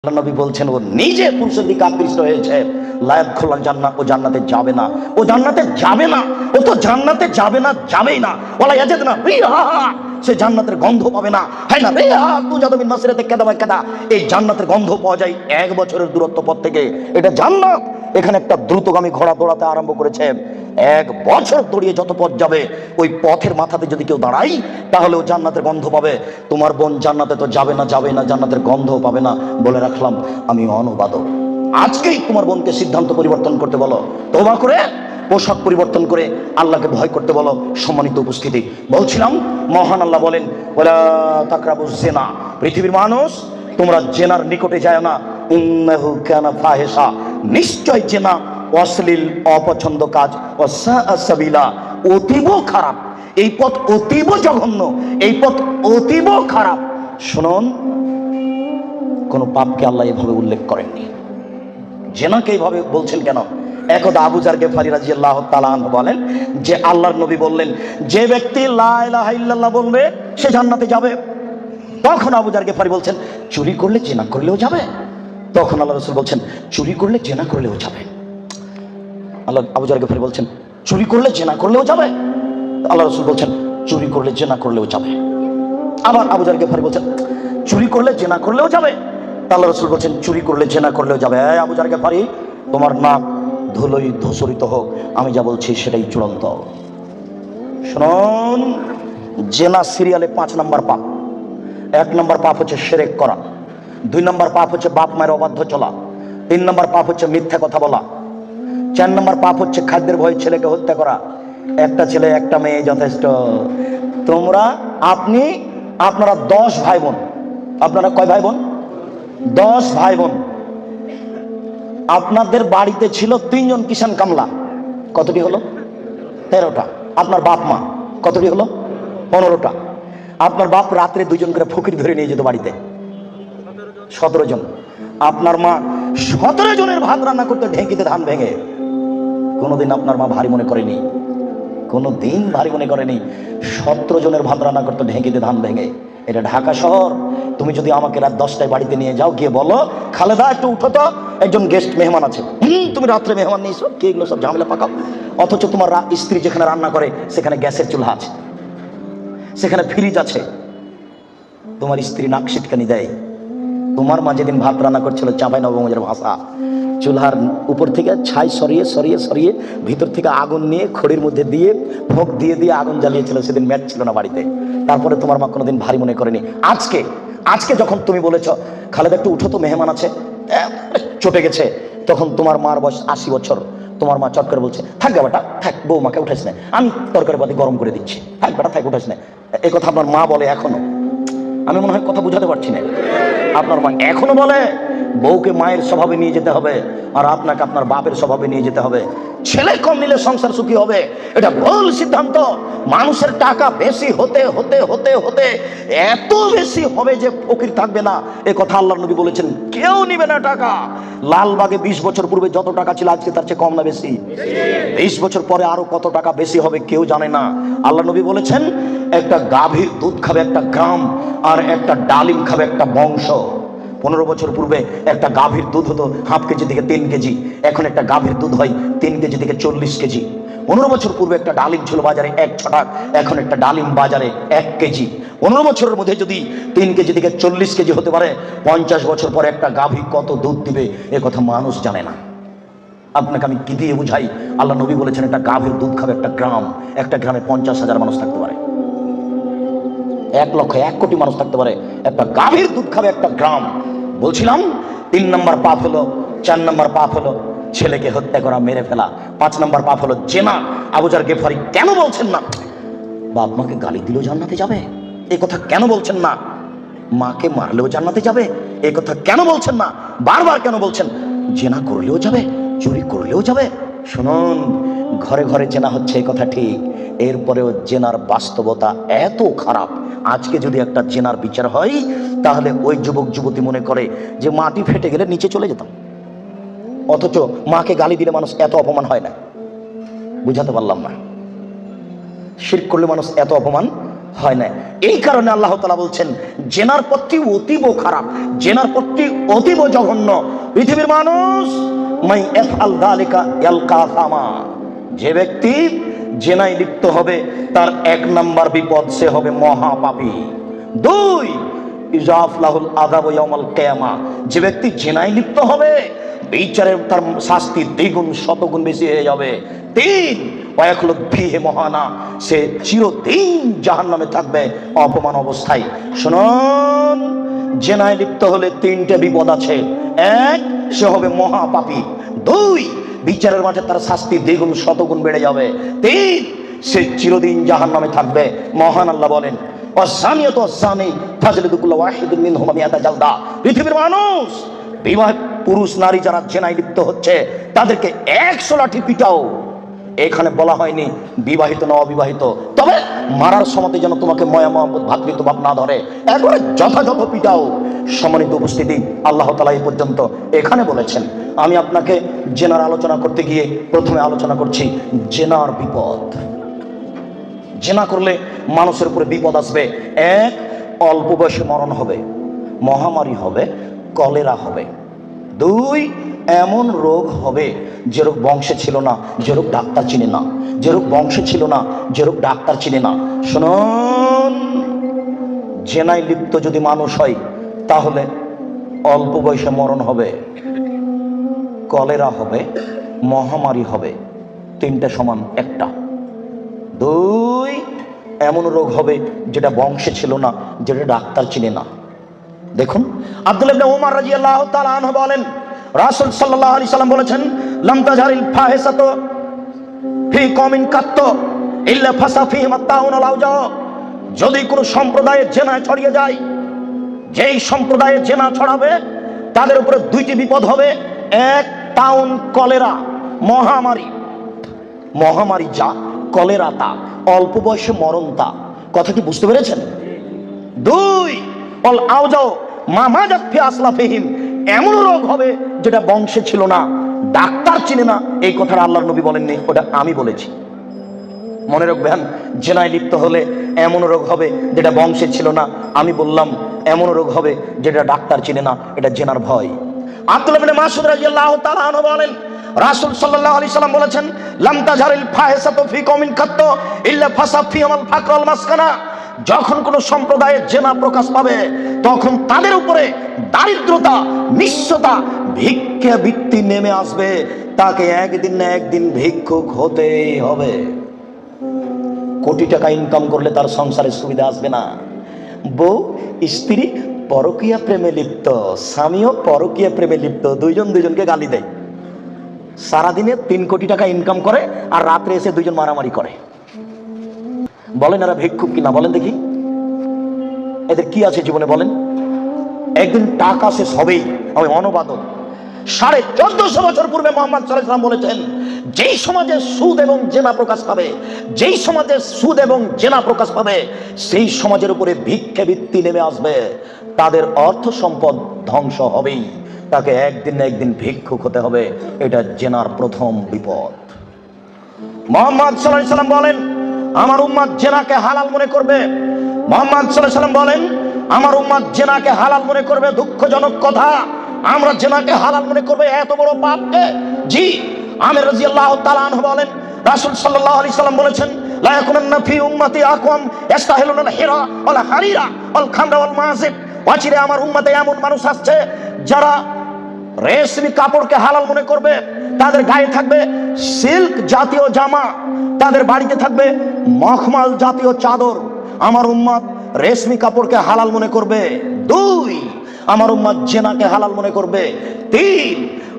নবী বলছেন ও নিজে পুরুষের দিকে আকৃষ্ট হয়েছে, লায়াত খোলান জান্নাত, ও জান্নাতে যাবে না, ও জান্নাতে যাবে না, ও তো জান্নাতে যাবে না, যাবেই না। ওয়ালা ইয়াজিদনা রিহা, সে জান্নাতের গন্ধ পাবে না। হ্যাঁ না রিহা তুজাদু মিন মাসরিতি কাদা ওয়া কাদা, এই জান্নাতের গন্ধ পাওয়া যায় 1 বছরের দূরত্ব পথ থেকে। এটা জান্নাত। এখানে একটা দ্রুতগামী ঘোড়া দৌড়াতে আরম্ভ করেছে, 1 বছর দৌড়িয়ে যত পথ যাবে ওই পথের মাথাতে যদি কেউ দাঁড়াই তাহলে ও জান্নাতের গন্ধ পাবে। তোমার বোন জান্নাতে তো যাবে না, যাবে না, জান্নাতের গন্ধ পাবে না। বলে রাখলাম আমি অনুবাদক। আজকেই তোমার বোনকে সিদ্ধান্ত পরিবর্তন করতে বলো, তওবা করে পোশাক পরিবর্তন করে আল্লাহকে ভয় করতে বলো। সম্মানিত উপস্থিতি, বলছিলাম মহান আল্লাহ বলেন ওয়ালা তাকরাবুজ জিনা, পৃথিবীর মানুষ তোমরা জেনার নিকটে যায় না, ইন্নাহু কানা ফাহিশা, নিশ্চয় জেনা অশ্লীল অপছন্দ কাজ, সাবিলা অতীব খারাপ, এই পথ অতীব জঘন্য, এই পথ অতীব খারাপ। শুনুন, কোন পাপকে আল্লাহ এভাবে উল্লেখ করেননি, জেনাকে এইভাবে বলছেন কেন? একদা আবু যার গেফারি রাদিয়াল্লাহু তাআলা আনহু বলেন যে আল্লাহর নবী বললেন যে ব্যক্তি লা ইলাহা ইল্লাল্লাহ বলবে সে জান্নাতে যাবে। তখন আবু যার গেফারি বলছেন চুরি করলে জেনা করলেও যাবে? তখন আল্লাহ রাসূল বলছেন চুরি করলে জেনা করলেও যাবে। আল্লাহ আবু যার গেফারি বলছেন চুরি করলে জেনা করলেও যাবে? আল্লাহ রাসূল বলছেন চুরি করলে জেনা করলেও যাবে। আবার আবু যার গেফারি বলছেন চুরি করলে জেনা করলেও যাবে। আল্লাহ রাসূল বলছেন চুরি করলে জেনা করলেও যাবে। এই আবু যার গেফারি, তোমার নাক ধুলোই ধূসরিত হোক, আমি যা বলছি সেটাই চূড়ান্ত। শুনুন, জেনা সিরিয়ালে 5 নম্বর পাপ। 1 নম্বর পাপ হচ্ছে শিরক করা, 2 নম্বর পাপ হচ্ছে বাপ মায়ের অবাধ্য চলা, 3 নম্বর পাপ হচ্ছে মিথ্যা কথা বলা, 4 নম্বর পাপ হচ্ছে খাদ্যের ভয়ে ছেলেকে হত্যা করা। একটা ছেলে একটা মেয়ে যথেষ্ট। আপনারা 10 ভাই বোন। আপনারা কয় ভাই বোন? 10 ভাই বোন। আপনাদের বাড়িতে ছিল 3 জন কিষান কামলা, কতটি হলো? 13টা। আপনার বাপ মা কতটি হলো? 15টা। আপনার বাপ রাত্রে 2 জন করে ফকির ধরে নিয়ে যেত বাড়িতে, 17 জন। আপনার মা 17 জনের ভাত রান্না করতে ঢেঁকিতে ধান ভেঙে। কোনোদিন আপনার মা ভারী মনে করেনি, কোনোদিন ভারী মনে করেনি 17 জনের ভাত রান্না করতে ঢেঁকিতে ধান ভেঙে। এটা ঢাকা শহর। তুমি যদি আমাকে রাত 10টায় বাড়িতে নিয়ে যাও, গিয়ে বলো খালেদা একটু উঠো তো, একজন গেস্ট মেহমান আছে। তুমি রাত্রে মেহমান নিয়েছো, কি এগুলো সব ঝামেলা পাকাও? অথচ তোমার স্ত্রী যেখানে রান্না করে সেখানে গ্যাসের চুলা আছে, সেখানে ফ্রিজ আছে। তোমার স্ত্রী নাক সিটকানি দেয়। তোমার মা যেদিন ভাত রান্না করছিল চাঁপাই নবগঞ্জের ভাষা, চুলার উপর থেকে ছাই সরিয়ে সরিয়ে সরিয়ে ভিতর থেকে আগুন নিয়ে খড়ির মধ্যে দিয়ে ভোগ দিয়ে দিয়ে আগুন জ্বালিয়েছিল। সেদিন ম্যাচ ছিল না বাড়িতে, তারপরে তোমার মা কোনোদিন ভারী মনে করেনি। আজকে যখন তুমি বলেছ খালেদা একটু উঠো তো মেহমান আছে, চটে গেছে, তখন তোমার মার বয়স 80 বছর। তোমার মা চট করে বলছে থাক গে বেটা থাক, বৌমাকে উঠাইস না, আমি তরকারি পাতি গরম করে দিচ্ছি, থাক বেটা থাক, উঠাইস না। এই কথা আপনার মা বলে এখনো? আমি মনে হয় কথা বুঝাতে পারছি না। আপনার মা এখনো বলে বউকে মায়ের স্বভাবে নিয়ে যেতে হবে, আর আপনাকে আপনার বাপের স্বভাবে নিয়ে যেতে হবে। ছেলে কম নিলে সংসার সুখী হবে, এটা ভুল সিদ্ধান্ত। মানুষের টাকা বেশি হতে হতে হতে হতে এত বেশি হবে যে ফকির থাকবে না, এ কথা আল্লাহর নবী বলেছেন। কেউ নিবে না টাকা। লালবাগে 20 বছর পূর্বে যত টাকা ছিল আজকে তার চেয়ে কম না বেশি? 20 বছর পরে আরো কত টাকা বেশি হবে কেউ জানে না। আল্লাহ নবী বলেছেন একটা গাভীর দুধ খাবে একটা গ্রাম, আর একটা ডালিম খাবে একটা বংশ। 15 বছর পূর্বে একটা গাভীর দুধ হতো ½ কেজি থেকে 3 কেজি, এখন একটা গাভীর দুধ হয় 3 কেজি থেকে 40 কেজি। 15 বছর পূর্বে একটা ডালিম ছিল বাজারে 1 ছটাক, এখন একটা ডালিম বাজারে 1 কেজি। 15 বছরের মধ্যে যদি 3 কেজি থেকে 40 কেজি হতে পারে, 50 বছর পরে একটা গাভী কত দুধ দিবে এ কথা মানুষ জানে না। আপনাকে আমি কি দিয়ে বুঝাই? আল্লাহ নবী বলেছেন একটা গাভীর দুধ খাবে একটা গ্রাম, একটা গ্রামে 50,000 মানুষ থাকতে পারে, 1 লক্ষ 1 কোটি মানুষ থাকতে পারে, একটা গাভীর দুধ খাবে একটা গ্রাম। বলছিলাম 3 নম্বর পাপ হলো, 4 নম্বর পাপ হলো ছেলেকে হত্যা করা, মেরে ফেলা, 5 নম্বর পাপ হলো জেনা। আবু যার গেফারি কেন বলছেন না বাপ মাকে গালি দিলেও জান্নাতে যাবে? এই কথা কেন বলছেন না? মাকে মারলেও জান্নাতে যাবে? এই কথা কেন বলছেন না? বারবার কেন বলছেন জেনা করলেও যাবে, চুরি করলেও যাবে? শুনুন, ঘরে ঘরে জেনা হচ্ছে এই কথা ঠিক, এরপরেও জেনার বাস্তবতা এত খারাপ। আজকে যদি একটা জেনার বিচার হয় তাহলে ওই যুবক যুবতী মনে করে যে মাটি ফেটে গেলে নিচে চলে যেতাম, অথচ মাকে গালি দিলে মানুষ এত অপমান হয় না। বুঝাতে পারলাম না? শিরক করলে মানুষ এত অপমান হয় না। এই কারণে আল্লাহ তাআলা বলছেন জেনার পথটি অতীব খারাপ, জেনার পথটি অতীব জঘন্য। পৃথিবীর মানুষ মাই ইয়াফআল যালিকা ইয়ালকা সামা, যে ব্যক্তি জেনায় লিপ্ত হবে তার এক নাম্বার বিপদ, সে হবে মহাপাপী। দুই, ইজাফলাহুল আযাব ইয়াউমাল কিয়ামা, যে ব্যক্তি জেনায় লিপ্ত হবে বিচারের তার শাস্তি দ্বিগুণ শতগুণ বেশি হয়ে যাবে। তিন, ওয়ায়াখলুদ ফীহি মুহানা, সে চিরদিন জাহান্নামে থাকবে অপমান অবস্থায়। শুনুন, জেনায় লিপ্ত হলে তিনটে বিপদ আছে। এক, সে হবে মহাপাপী। দুই, বিচারের মাঠে তার শাস্তি দ্বিগুণ শতগুণ বেড়ে যাবে। তিন, সে চিরদিন জাহান্নামে থাকবে। মহান আল্লাহ বলেন ওয়াসানিয়াতু ওয়াসানি ফাজলিদু কুল্লা ওয়াহিদিন মিনহুমা মিআতা জালদা। পৃথিবীর মানুষ, বিবাহ পুরুষ নারী যারা জেনায় লিপ্ত হচ্ছে তাদেরকে 100 লাঠি পিটাও। এখানে বলা হয়নি বিবাহিত না অবিবাহিত, তবে মারার সময় যেন তোমাকে ময়া মহব্বত ভাতৃত্বভাব না ধরে, একবারে যথাযথ পিটাও। সম্মানিত উপস্থিতি, আল্লাহ তাআলা এই পর্যন্ত এখানে বলেছেন। আমি আপনাকে জেনার আলোচনা করতে গিয়ে প্রথমে আলোচনা করছি জেনার বিপদ। জেনা করলে মানুষের উপরে বিপদ আসবে। এক, অল্প বয়সে মরণ হবে, মহামারী হবে, কলেরা হবে। দুই, এমন রোগ হবে যে রোগ বংশে ছিল না, যে রোগ ডাক্তার চিনে না, যে রোগ বংশে ছিল না, যে রোগ ডাক্তার চিনে না। শুনুন, জেনায় লিপ্ত যদি মানুষ হয় তাহলে অল্প বয়সে মরণ হবে, কলেরা হবে, মহামারী হবে, তিনটা সমান একটা। দুই, এমন রোগ হবে যেটা বংশে ছিল না, যেটা ডাক্তার চিনে না। দেখুন, আব্দুল্লাহ ইবনে উমর রাদিয়াল্লাহু তাআলা আনহু বলেন রাসূল সাল্লাল্লাহু আলাইহি সাল্লাম বলেছেন লাম তাজহারিল ফাহিসাতু ফি কওমিন কাত্ত ইল্লা ফাসা ফীহিম আত-তাউন ওয়াল আওজা। যদি কোনো সম্প্রদায়ে জেনা ছড়িয়ে যায়, যেই সম্প্রদায়ে জেনা ছড়াবে তাদের উপরে দুইটি বিপদ হবে। এক, তাউন, কলেরা, মহামারী। মহামারী যা, কলেরা তা, অল্প বয়সে মরণ তা। কথা কি বুঝতে পেরেছেন? দুই, অল আওজাও মামাজাত ফি আসলাফিহিম, এমন রোগ হবে যেটা বংশে ছিল না, ডাক্তার চিনে না। এই কথাটা আল্লাহর নবী বলেননি, ওটা আমি বলেছি। মনে রাখবেন, জেনায় লিপ্ত হলে এমন রোগ হবে যেটা বংশে ছিল না, আমি বললাম। এমন রোগ হবে যেটা ডাক্তার চিনে না, এটা জেনার ভয়। আব্দুল্লাহ ইবনে মাসউদ রাদিয়াল্লাহু তাআলা আনহু বলেন রাসূল সাল্লাল্লাহু আলাইহি সাল্লাম বলেছেন লাম তাজহারিল ফাহিসাতু ফি কওমিন কাত্ত ইল্লা ফাসা ফীহিল ফাকর ওয়াল মাসকানা। যখন কোন সম্প্রদায়ের জেনা প্রকাশ পাবে তখন তাদের উপরে দারিদ্রতা, নিঃস্বতা, ভিক্ষাবৃত্তি নেমে আসবে। তাকে একদিন না একদিন ভিক্ষুক হতেই হবে। কোটি টাকা ইনকাম করলে তার সংসারে সুবিধা আসবে না। বউ স্ত্রী পরকীয়া প্রেমে লিপ্ত, স্বামীও পরকীয়া প্রেমে লিপ্ত, দুইজন দুইজনকে গালি দেয়। সারাদিনে 3 কোটি টাকা ইনকাম করে আর রাত্রে এসে দুইজন মারামারি করে। বলেন এরা ভিক্ষুক কিনা? বলেন দেখি, এদের কি আছে জীবনে বলেন? একদিন টাকা শেষ হবেই। আমি অনবাদক 1450 বছর পূর্বে মুহাম্মদ সাল্লাল্লাহু আলাইহি ওয়াসাল্লাম বলেছেন, যেই সমাজে সুদ এবং জেনা প্রকাশ পাবে, যেই সমাজে সুদ এবং জেনা প্রকাশ পাবে, সেই সমাজের উপরে ভিক্ষাবৃত্তি নেমে আসবে। তাদের অর্থ সম্পদ ধ্বংস হবেই, তাকে একদিন না একদিন ভিক্ষুক হতে হবে। এটা জেনার প্রথম বিপদ। মুহাম্মদ সাল্লাল্লাহু আলাইহি ওয়াসাল্লাম বলেন আমার উম্মত জেনাকে হালাল মনে করবে। মুহাম্মদ সাল্লাল্লাহু আলাইহি ওয়াসাল্লাম বলেন আমার উম্মত জেনাকে হালাল মনে করবে। দুঃখজনক কথা, আমরা জেনাকে হালাল মনে করবে, এত বড় পাপকে। জি, আমির রাদিয়াল্লাহু তাআলা আনহু বলেন রাসূল সাল্লাল্লাহু আলাইহি সাল্লাম বলেছেন লা ইয়াকুনান্না ফি উম্মতি আকওয়াম ইস্তাহিলুনাল হিরা ওয়াল হারিরা ওয়াল খামরা ওয়াল মাযিব। ওয়াচিরে আমার উম্মতে এমন মানুষ আসছে যারা রেশমি কাপড়কে হালাল মনে করবে, তাদের গায়ে থাকবে সিল্ক জাতীয় জামা, তাদের বাড়িতে থাকবে মখমল জাতীয় চাদর। আমার উম্মত রেশমি কাপড়কে হালাল মনে করবে। দুই, আমার উম্মত জেনাকে হালাল মনে করবে। তিন,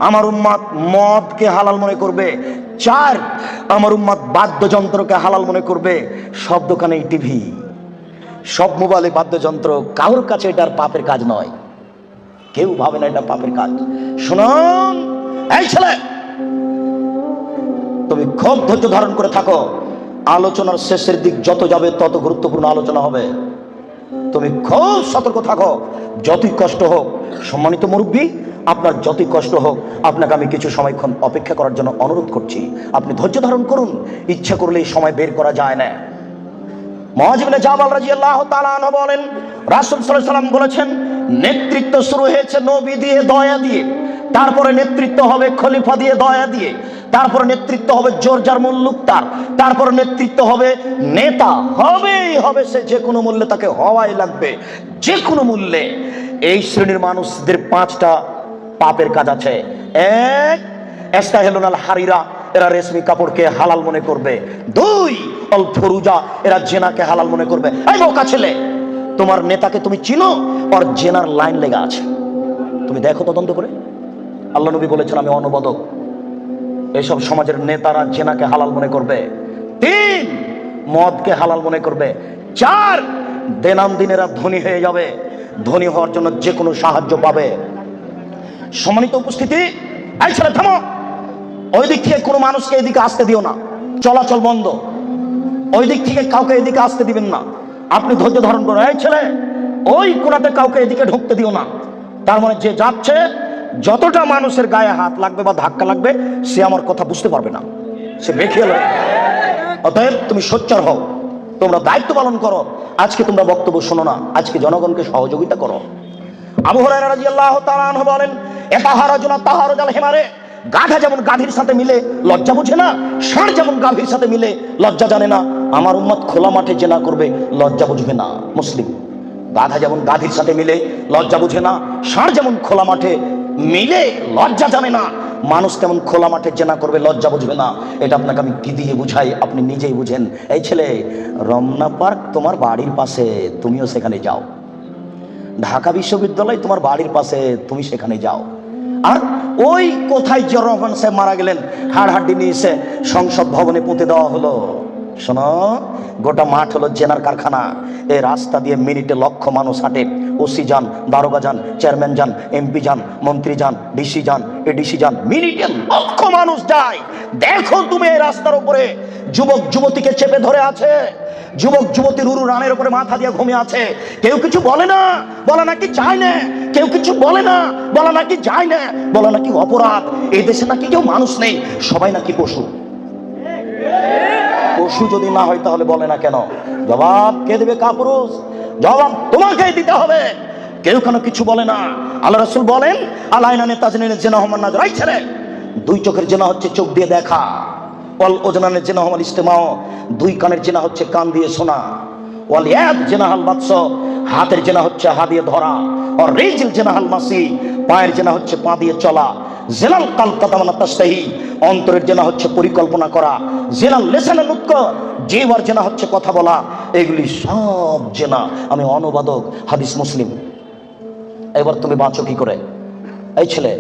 আমার উম্মত মদকে হালাল মনে করবে। চার, আমার উম্মত বাদ্যযন্ত্রকে হালাল মনে করবে। সব দোকানেই টিভি, সব মোবাইলে বাদ্যযন্ত্র। কারোর কাছে এটার পাপের কাজ নয়, কেউ ভাবে না এটা পাপের কাজ। শুনুন, এই ছেলে, তুমি খুব ধৈর্য ধারণ করে থাকো। আলোচনার শেষের দিক যত যাবে তত গুরুত্বপূর্ণ আলোচনা হবে। তুমি খুব সতর্ক থাকো, যতই কষ্ট হোক। সম্মানিত মুরব্বী, আপনার যতই কষ্ট হোক, আপনাকে আমি কিছু সময়ক্ষণ অপেক্ষা করার জন্য অনুরোধ করছি। আপনি ধৈর্য ধারণ করুন, ইচ্ছা করলে এই সময় বের করা যায় না। মুআয ইবনে জাবাল রাদিয়াল্লাহু তাআলা আনহু বলেন, রাসূল সাল্লাল্লাহু আলাইহি ওয়াসাল্লাম বলেছেন, নেতৃত্ব শুরু হয়েছে নবী দিয়ে, দয়া দিয়ে, তারপরে নেতৃত্ব হবে খলিফা দিয়ে, দয়া দিয়ে, তারপরে নেতৃত্ব হবে জোরজার মুল্লুক তার, তারপরে নেতৃত্ব হবে নেতা, হবেই হবে, সে যে কোনো মূল্যে তাকে হওয়াই লাগবে, যে কোনো মূল্যে। এই শ্রেণীর মানুষদের 5টা পাপের কাজ আছে। এক, ইস্তাহিলুন আল হারিরা, এরা রেশমি কাপড়কে হালাল মনে করবে। 2, অল ফুরুজা, এরা জেনাকে হালাল মনে করবে। এই বোকা ছেলে, তোমার নেতাকে তুমি চিনো? আর জেনার লাইন লেগে আছে, তুমি দেখো তদন্ত করে। আল্লাহ নবী বলেছেন, আমি অনুবাদক, এইসব সমাজের নেতারা জেনাকে হালাল মনে করবে। 3, মদকে হালাল মনে করবে। 4, দিনাম দিন এরা ধনী হয়ে যাবে, ধনী হওয়ার জন্য যে কোনো সাহায্য পাবে। সম্মানিত উপস্থিতি, এই ছেলে থামো, ওই দিক থেকে কোনো মানুষকে এদিকে আসতে দিও না, চলাচল বন্ধ, ওই দিক থেকে কাউকে এদিকে আসতে দিবেন না, আপনি ধৈর্য ধারণ করো। এই ছেলে, ওই কোণাতে কাউকে এদিকে ঢুকতে দিও না। তার মানে যে যাচ্ছে, যতটা মানুষের গায়ে হাত লাগবে বা ধাক্কা লাগবে, সে আমার কথা বুঝতে পারবে না, সে বেখেয়াল হয়ে। অতএব তুমি সোচ্চার হও, তোমরা দায়িত্ব পালন করো। আজকে তোমরা বক্তব্য শোনো না, আজকে জনগণকে সহযোগিতা করো। আবু হুরায়রা রাদিয়াল্লাহু তাআলা আনহু বলেন, এতাহারাজুনা তাহারুজাল হিমারে, গাধা যেমন গাভীর সাথে মিলে লজ্জা বুঝে না, ষাঁড় যেমন গাভীর সাথে মিলে লজ্জা জানে না, আমার উম্মত খোলা মাঠে জেনা করবে, লজ্জা বুঝবে না। মুসলিম, গাধা যেমন গাভীর সাথে মিলে লজ্জা বুঝে না, ষাঁড় যেমন খোলা মাঠে মিলে লজ্জা জানে না, মানুষ তেমন খোলা মাঠে জেনা করবে, লজ্জা বুঝবে না। এটা আপনাকে আমি কি দিয়ে বুঝাই, আপনি নিজেই বুঝেন। এই ছেলে, রমনা পার্ক তোমার বাড়ির পাশে, তুমিও সেখানে যাও। ঢাকা বিশ্ববিদ্যালয় তোমার বাড়ির পাশে, তুমি সেখানে যাও। আর ওই কোথায় জিয়াউর রহমান সাহেব মারা গেলেন, হাড়হাড্ডি নিয়ে এসে সংসদ ভবনে পুঁতে দেওয়া হলো। শোনো, গোটা মাঠ হলো জেনার কারখানা। এই রাস্তা দিয়ে মিনিটে লক্ষ মানুষ হাঁটে। ওসি যান, দারোগা যান, চেয়ারম্যান যান, এমপি যান, মন্ত্রী যান, ডিসি যান, এডিসি যান, মিনিটে লক্ষ মানুষ যায়। দেখো তুমি এই রাস্তার উপরে যুবক যুবতীকে চেপে ধরে আছে, যুবক যুবতী রুরু রানের উপরে মাথা দিয়ে ঘুমিয়ে আছে। কেউ কিছু বলে না, বলা নাকি চায় না, কেউ কিছু বলে না, বলা নাকি যায় না, বলা নাকি অপরাধ। এই দেশে নাকি কেউ মানুষ নেই, সবাই নাকি পশু। পশু যদি না হয় তাহলে বলে না কেন? জবাব কে দেবে? কাপুরুষ। জবাব তোমাকেই দিতে হবে। কেউ কেন কিছু বলে না। আল্লাহ রাসূল বলেন, আলাইনানে তাজনিনে জিনা হুমান নাজর। এই ছেলে, 2 চোখের জিনা হচ্ছে চোখ দিয়ে দেখা। ওয়াল ওজনানের জিনা হুমাল ইস্তেমাও, 2 কানের জিনা হচ্ছে কান দিয়ে শোনা। ওয়াল ইয়াদ জিনা হাল বাতস, হাতের জিনা হচ্ছে হাত দিয়ে ধরা। আর রিজিল জিনা হাল মাসি, পায়ের জিনা হচ্ছে পা দিয়ে চলা। জেনাল কাল কাদামানা তাস্তাহি, অন্তরের জেনা হচ্ছে পরিকল্পনা করা। জেনাল লেসানের নুতক, জিহ্বার জেনা হচ্ছে কথা বলা। এগুলি সব জেনা। আমি অনুবাদক, হাদিস মুসলিম। এবার তুমি বাঁচো কি করে? এই ছেলে,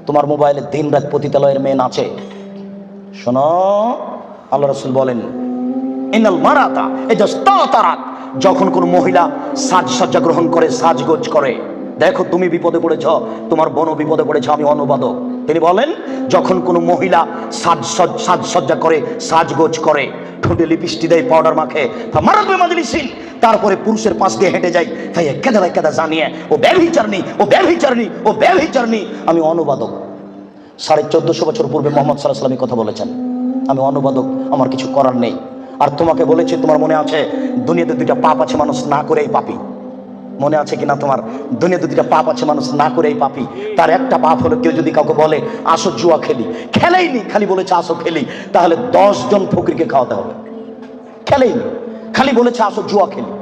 তোমার মোবাইলে দিন রাত পতিতালয়ের মেয়ে নাচে। শোনো, আল্লাহ রাসূল বলেন, ইনাল মারাতা ইজাস্তাতারাত, যখন কোন মহিলা সাজসজ্জা গ্রহণ করে, সাজগোজ করে। দেখো তুমি বিপদে পড়েছ, তোমার বোনও বিপদে পড়েছে। আমি অনুবাদক। তিনি বলেন, যখন কোনো মহিলা সাজসজ্জা করে, সাজগোজ করে, ঠোঁটে লিপস্টিক দেয়, পাউডার মাখে, তারপরে পুরুষের পাশ দিয়ে হেঁটে যায়, তাই কেদা কেদা জানিয়ে ও ব্যভিচারিণী, ও ব্যভিচারিণী, ও ব্যভিচারিণী। আমি অনুবাদক। 1450 বছর পূর্বে মুহাম্মদ সাল্লাল্লাহু আলাইহি ওয়াসাল্লাম কথা বলেছেন। আমি অনুবাদক, আমার কিছু করার নেই। আর তোমাকে বলেছে, তোমার মনে আছে দুনিয়াতে 2টা পাপ আছে, মানুষ না করেই পাপী। মনে আছে কিনা তোমার? দুনিয়াতে 2টা পাপ আছে, মানুষ না করেই পাপী। তার একটা পাপ হলো, কেউ যদি কাউকে বলে আসো জুয়া খেলি, খেলেইনি, খালি বলেছে আসো খেলি, তাহলে 10 জন ফকিরকে খাওয়াতে হবে। খেলেইনি, খালি বলেছে আসো জুয়া খেলি,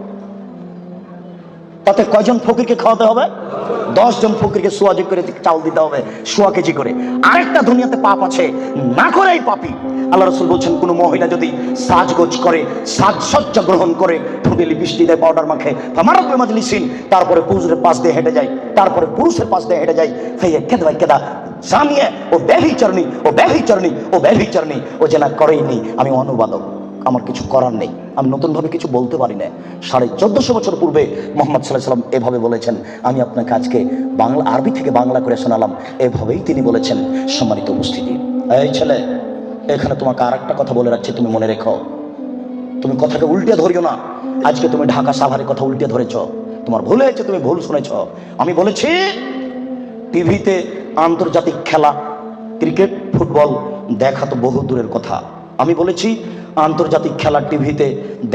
তাতে কয়জন ফকিরকে খাওয়াতে হবে? 10 জন ফকিরকে সোয়াজি করে চাউল দিতে হবে, সোয়া কেজি করে। আরেকটা দুনিয়াতে পাপ আছে, না করেই পাপী। আল্লাহ রাসূল বলছেন, কোন মহিলা যদি সাজগোজ করে, সাজসজ্জা গ্রহণ করে, ঠোঁটে লিপস্টিক দেয়, পাউডার মাখে, ফামারাত বিমাজলিসিন, তারপরে পুরুষের পাশ দিয়ে হেঁটে যায়, তারপরে পুরুষের পাশ দিয়ে হেঁটে যায়, ফাইয়া কেদা কেদা জানিয়ে ও ব্যভিচারিণী, ও ব্যভিচারিণী, ও ব্যভিচারিণী, ও যেন করেইনি। আমি অনুবাদক, আমার কিছু করার নেই। আমি নতুনভাবে কিছু বলতে পারি না। 1450 বছর পূর্বে মুহাম্মদ সাল্লাল্লাহু আলাইহি ওয়াসাল্লাম এভাবে বলেছেন। আমি আপনাকে আজকে বাংলা, আরবি থেকে বাংলা করে শোনালাম। এভাবেই তিনি বলেছেন। সম্মানিত উপস্থিতি, এই ছেলে, এখানে তোমাকে আরেকটা কথা বলে রাখছি, তুমি মনে রেখো। তুমি কথাকে উল্টে ধরিও না। আজকে তুমি ঢাকা সাভারের কথা উল্টে ধরেছ, তোমার ভুল হয়েছে, তুমি ভুল শুনেছ। আমি বলেছি, টিভিতে আন্তর্জাতিক খেলা, ক্রিকেট, ফুটবল দেখা তো বহু দূরের কথা, আমি বলেছি আন্তর্জাতিক খেলার টিভিতে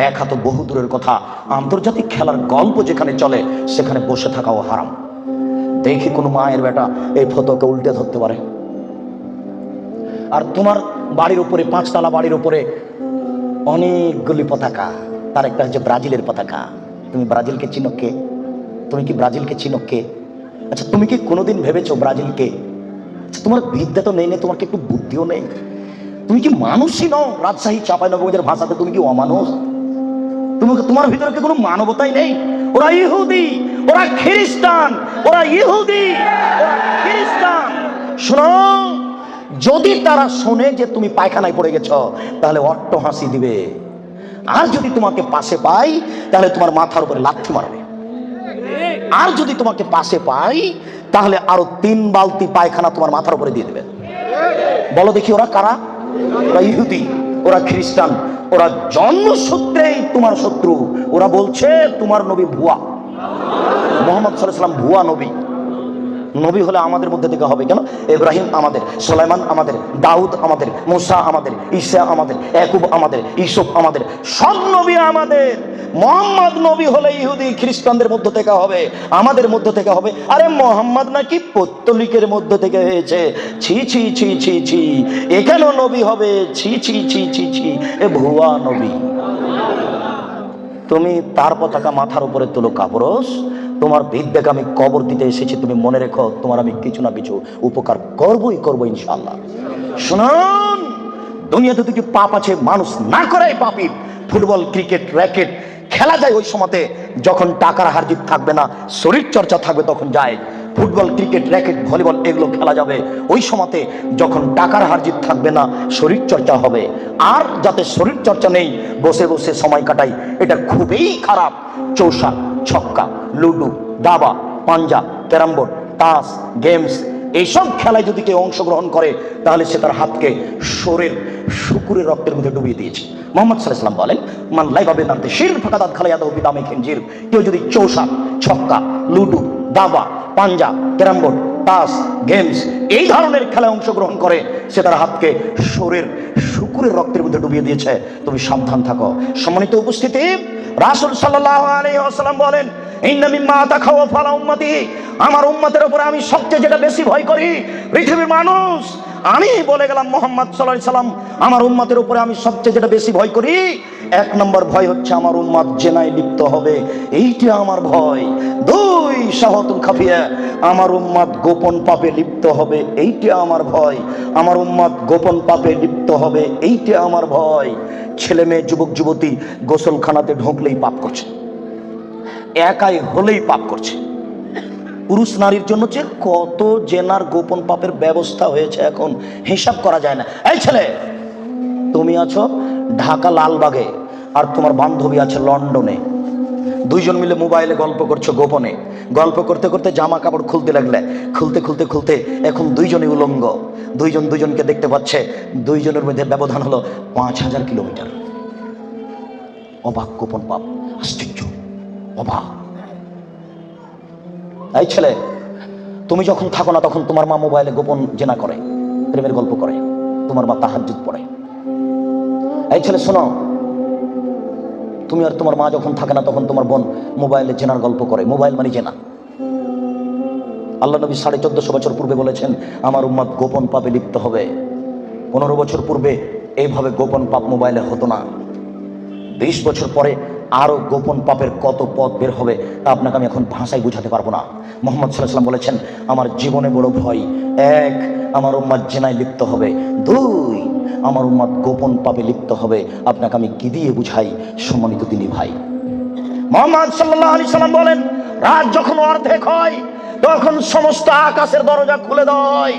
দেখা তো বহু দূরের কথা, আন্তর্জাতিক খেলার গল্প যেখানে চলে সেখানে বসে থাকাও হারাম। দেখি কোনো মায়ের বেটা এই ফটোকে উল্টে ধরতে পারে। আর তোমার বাড়ির উপরে, 5 তলা বাড়ির উপরে অনেকগুলি পতাকা, তার একটা হচ্ছে ব্রাজিলের পতাকা। তুমি ব্রাজিলকে চিনো কে? তুমি কি ব্রাজিলকে চিনো কে? আচ্ছা, তুমি কি কোনোদিন ভেবেছো ব্রাজিলকে? আচ্ছা, তোমার বিদ্যা তো নেই, তোমার কি একটু বুদ্ধিও নেই? তুমি কি মানুষই নও? রাজশাহী চাঁপাইনবাবগঞ্জের ভাষাতে তুমি কি অমানুষ? তোমার ভিতরে কি কোনো মানবতাই নেই? ওরা ইহুদি, ওরা খ্রিস্টান, ওরা ইহুদি, ওরা খ্রিস্টান। শোনো, যদি তারা শোনে যে তুমি পায়খানায় পড়ে গেছ তাহলে অট্ট হাসি দিবে, আর যদি তোমাকে পাশে পাই তাহলে তোমার মাথার উপরে লাথি মারবে, আর যদি তোমাকে পাশে পাই তাহলে আরো 3 বালতি পায়খানা তোমার মাথার উপরে দিয়ে দেবে। বলো দেখি ওরা কারা? ওরা ইহুদি, ওরা খ্রিস্টান, ওরা জন্মসূত্রেই তোমার শত্রু। ওরা বলছে তোমার নবী ভুয়া, মুহাম্মদ সাল্লাল্লাহু আলাইহি ওয়াসাল্লাম ভুয়া নবী। নবী হলে আমাদের মধ্যে থেকে হবে কেন? ইব্রাহিম আমাদের, সুলাইমান আমাদের, দাউদ আমাদের, মুসা আমাদের, ঈসা আমাদের, ইয়াকুব আমাদের, ইউসুফ আমাদের, সব নবী আমাদের। মুহাম্মদ নবী হলে ইহুদি খ্রিস্টানদের মধ্য থেকে হবে, আমাদের মধ্য থেকে হবে। আরে মুহাম্মদ নাকি পৌত্তলিকের মধ্য থেকে হয়েছে। ছি ছি ছি ছি ছি, এখানেও নবী হবে? ছি ছি ছি ছি ছি, এ ভুয়া নবী। তুমি তার পতাকা মাথার উপরে তুলো কাপুরুষ। তোমার বিদ্যাকে আমি কবর দিতে এসেছি, তুমি মনে রেখো তোমার আমি কিছু না কিছু উপকার করবই করবো ইনশাআল্লাহ। শুনুন, দুনিয়াতে কি পাপ আছে মানুষ না করে পাপী? ফুটবল, ক্রিকেট, র্যাকেট খেলা যায় ওই সময়তে যখন টাকার হারজিত থাকবে না, শরীর চর্চা থাকবে তখন যায়। ফুটবল, ক্রিকেট, র্যাকেট, ভলিবল এগুলো খেলা যাবে ওই সময়তে যখন টাকার হারজিত থাকবে না, শরীর চর্চা হবে। আর যাতে শরীর চর্চা নেই, বসে বসে সময় কাটাই, এটা খুবই খারাপ। চৌসা, ছক্কা, লুডু, দাবা, পাঞ্জা, ক্যারাম বোর্ড, তাস, গেমস এইসব খেলায় যদি কেউ অংশগ্রহণ করে তাহলে সে তার হাতকে শরীর শুকুরের রক্তের মধ্যে ডুবিয়ে দিয়েছে। মুহাম্মদ সাল্লাল্লাহু আলাইহি ওয়াসাল্লাম বলেন, মান লাইবা বিনাতে শির ফাকাদাত খালায়াদাহু বিদামে খিনজির। কেউ যদি চৌসা, ছক্কা, লুডু, দাবা, পাঞ্জা, ক্যারাম বোর্ড, তাস, গেমস এই ধরনের খেলায় অংশগ্রহণ করে সে তার হাতকে শরীর শুকুরের রক্তের মধ্যে ডুবিয়ে দিয়েছে। তুমি সাবধান থাকো। সম্মানিত উপস্থিতি, রাসূল সাল্লাল্লাহু আলাইহি ওয়াসাল্লাম বলেন, ইন্না মিম্মা তাখাওয়াফা আলা উম্মতি, আমার উম্মতের উপরে আমি সবচেয়ে যেটা বেশি ভয় করি, পৃথিবীর মানুষ, আমি বলে গেলাম মুহাম্মদ সাল্লাল্লাহু আলাইহি ওয়াসাল্লাম, আমার উম্মতের উপরে আমি সবচেয়ে যেটা বেশি ভয় করি, 1 নম্বর ভয় হচ্ছে আমার উম্মত জেনায় লিপ্ত হবে, এইটা আমার ভয়। 2 শাহওয়াতুল খাফিয়া, আমার উম্মত গোপন পাপে লিপ্ত হবে, এইটা আমার ভয়। আমার উম্মত গোপন পাপে লিপ্ত হবে, এইটা আমার ভয়। ছেলে মেয়ে, যুবক যুবতী গোসলখানাতে ঢুকলেই পাপ করছে, একাই হলেই পাপ করছে। পুরুষ নারীর জন্য যে কত জেনার গোপন পাপের ব্যবস্থা হয়েছে এখন হিসাব করা যায় না। এই ছেলে, তুমি আছো ঢাকা লালবাগে আর তোমার বান্ধবী আছে লন্ডনে, 2 জন মিলে মোবাইলে গল্প করছো গোপনে। গল্প করতে করতে জামা কাপড় খুলতে লাগলে, খুলতে খুলতে খুলতে এখন 2 জনই উলঙ্গ। 2 জন 2 জনকে দেখতে পাচ্ছে, 2 জনের মধ্যে ব্যবধান হলো 5000 কিলোমিটার। অবাক গোপন পাপ, আশ্চর্য, অবাক। এই ছেলে, তুমি যখন থাকো না তখন তোমার মা মোবাইলে গোপন জেনা করে, প্রেমের গল্প করে, তোমার মা তাহাজ্জুদ পড়ে। এই ছেলে শোনো, তুমি আর তোমার মা যখন থাকে না তখন তোমার বোন মোবাইলে জেনার গল্প করে। মোবাইল মানে জেনা। আল্লাহ নবী 1450 বছর পূর্বে বলেছেন আমার উম্মত গোপন পাপে লিপ্ত হবে। 15 বছর পূর্বে এইভাবে গোপন পাপ মোবাইলে হতো না। 20 বছর পরে আরো গোপন পাপের কত পথ বের হবে তা আপনাকে আমি এখন ভাষায় বুঝাতে পারবো না। মুহাম্মদ সাল্লাল্লাহু আলাইহি ওয়াসাল্লাম বলেছেন আমার জীবনে বড় ভয়, 1 আমার উম্মত জিনায় লিপ্ত হবে, 2 আমার উম্মত গোপন পাপে লিপ্ত হবে। আপনাকে আমি কি দিয়ে বুঝাই সম্মানিত দিনী ভাই? মুহাম্মদ সাল্লাল্লাহু আলাইহি ওয়াসাল্লাম বলেন রাত যখন অর্ধেক হয় তখন সমস্ত আকাশের দরজা খুলে দেয়।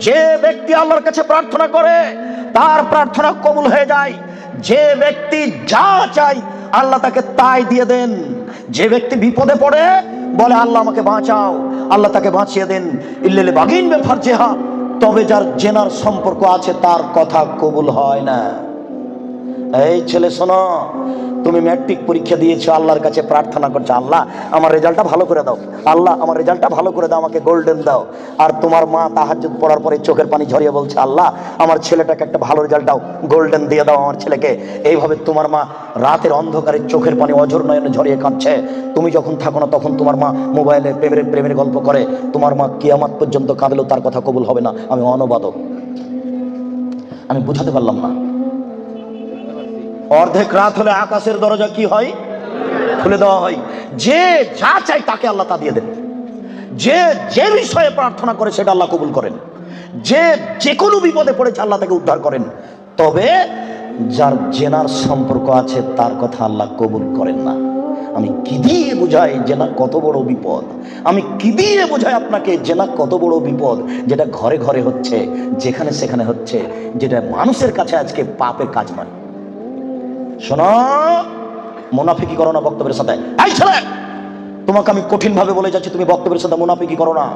যে ব্যক্তি আল্লাহর কাছে প্রার্থনা করে তার প্রার্থনা কবুল হয়ে যায়। যে ব্যক্তি যা চায় আল্লাহ তাকে তাই দিয়ে দেন। যে ব্যক্তি বিপদে পড়ে বলে আল্লাহ আমাকে বাঁচাও, আল্লাহ তাকে বাঁচিয়ে দেন। ইল্লাল বাগিন বে ফারজিহা, তবে যার জেনার সম্পর্ক আছে তার কথা কবুল হয় না। এই ছেলে শোনো, তুমি ম্যাট্রিক পরীক্ষা দিয়েছো, আল্লাহর কাছে প্রার্থনা করছো, আল্লাহ আমার রেজাল্টটা ভালো করে দাও, আল্লাহ আমার রেজাল্টটা ভালো করে দাও, আমাকে গোল্ডেন দাও। আর তোমার মা তাহাজ্জুদ পড়ার পরে চোখের পানি ঝরিয়ে বলছে, আল্লাহ আমার ছেলেটাকে একটা ভালো রেজাল্ট দাও, গোল্ডেন দিয়ে দাও আমার ছেলেকে। এইভাবে তোমার মা রাতের অন্ধকারে চোখের পানি অঝর নয়নে ঝরিয়ে কাঁদছে। তুমি যখন থাকো না তখন তোমার মা মোবাইলে প্রেমের গল্প করে। তোমার মা কিয়ামত পর্যন্ত কাঁদলেও তার কথা কবুল হবে না। আমি অনুবাদক, আমি বুঝাতে পারলাম না। অর্ধেক রাত হলে আকাশের দরজা কি হয়? খুলে দেওয়া হয়। যে যা চাই তাকে আল্লাহ তা দিয়ে দেন। যে যে বিষয়ে প্রার্থনা করে সেটা আল্লাহ কবুল করেন। যে কোনো বিপদে পড়েছে আল্লাহ তাকে উদ্ধার করেন। তবে যার জেনার সম্পর্ক আছে তার কথা আল্লাহ কবুল করেন না। আমি কি দিয়ে বোঝাই জেনা কত বড় বিপদ? আমি কি দিয়ে বোঝাই আপনাকে জেনা কত বড় বিপদ? যেটা ঘরে ঘরে হচ্ছে, যেখানে সেখানে হচ্ছে, যেটা মানুষের কাছে আজকে পাপের কাজ নয়। শোনো, মুনাফিকি করো না বক্তব্যের সাথে। এই ছেলে, তোমাকে আমি কঠিন ভাবে বলে যাচ্ছি, তুমি বক্তব্যের সাথে মুনাফিকি করো না।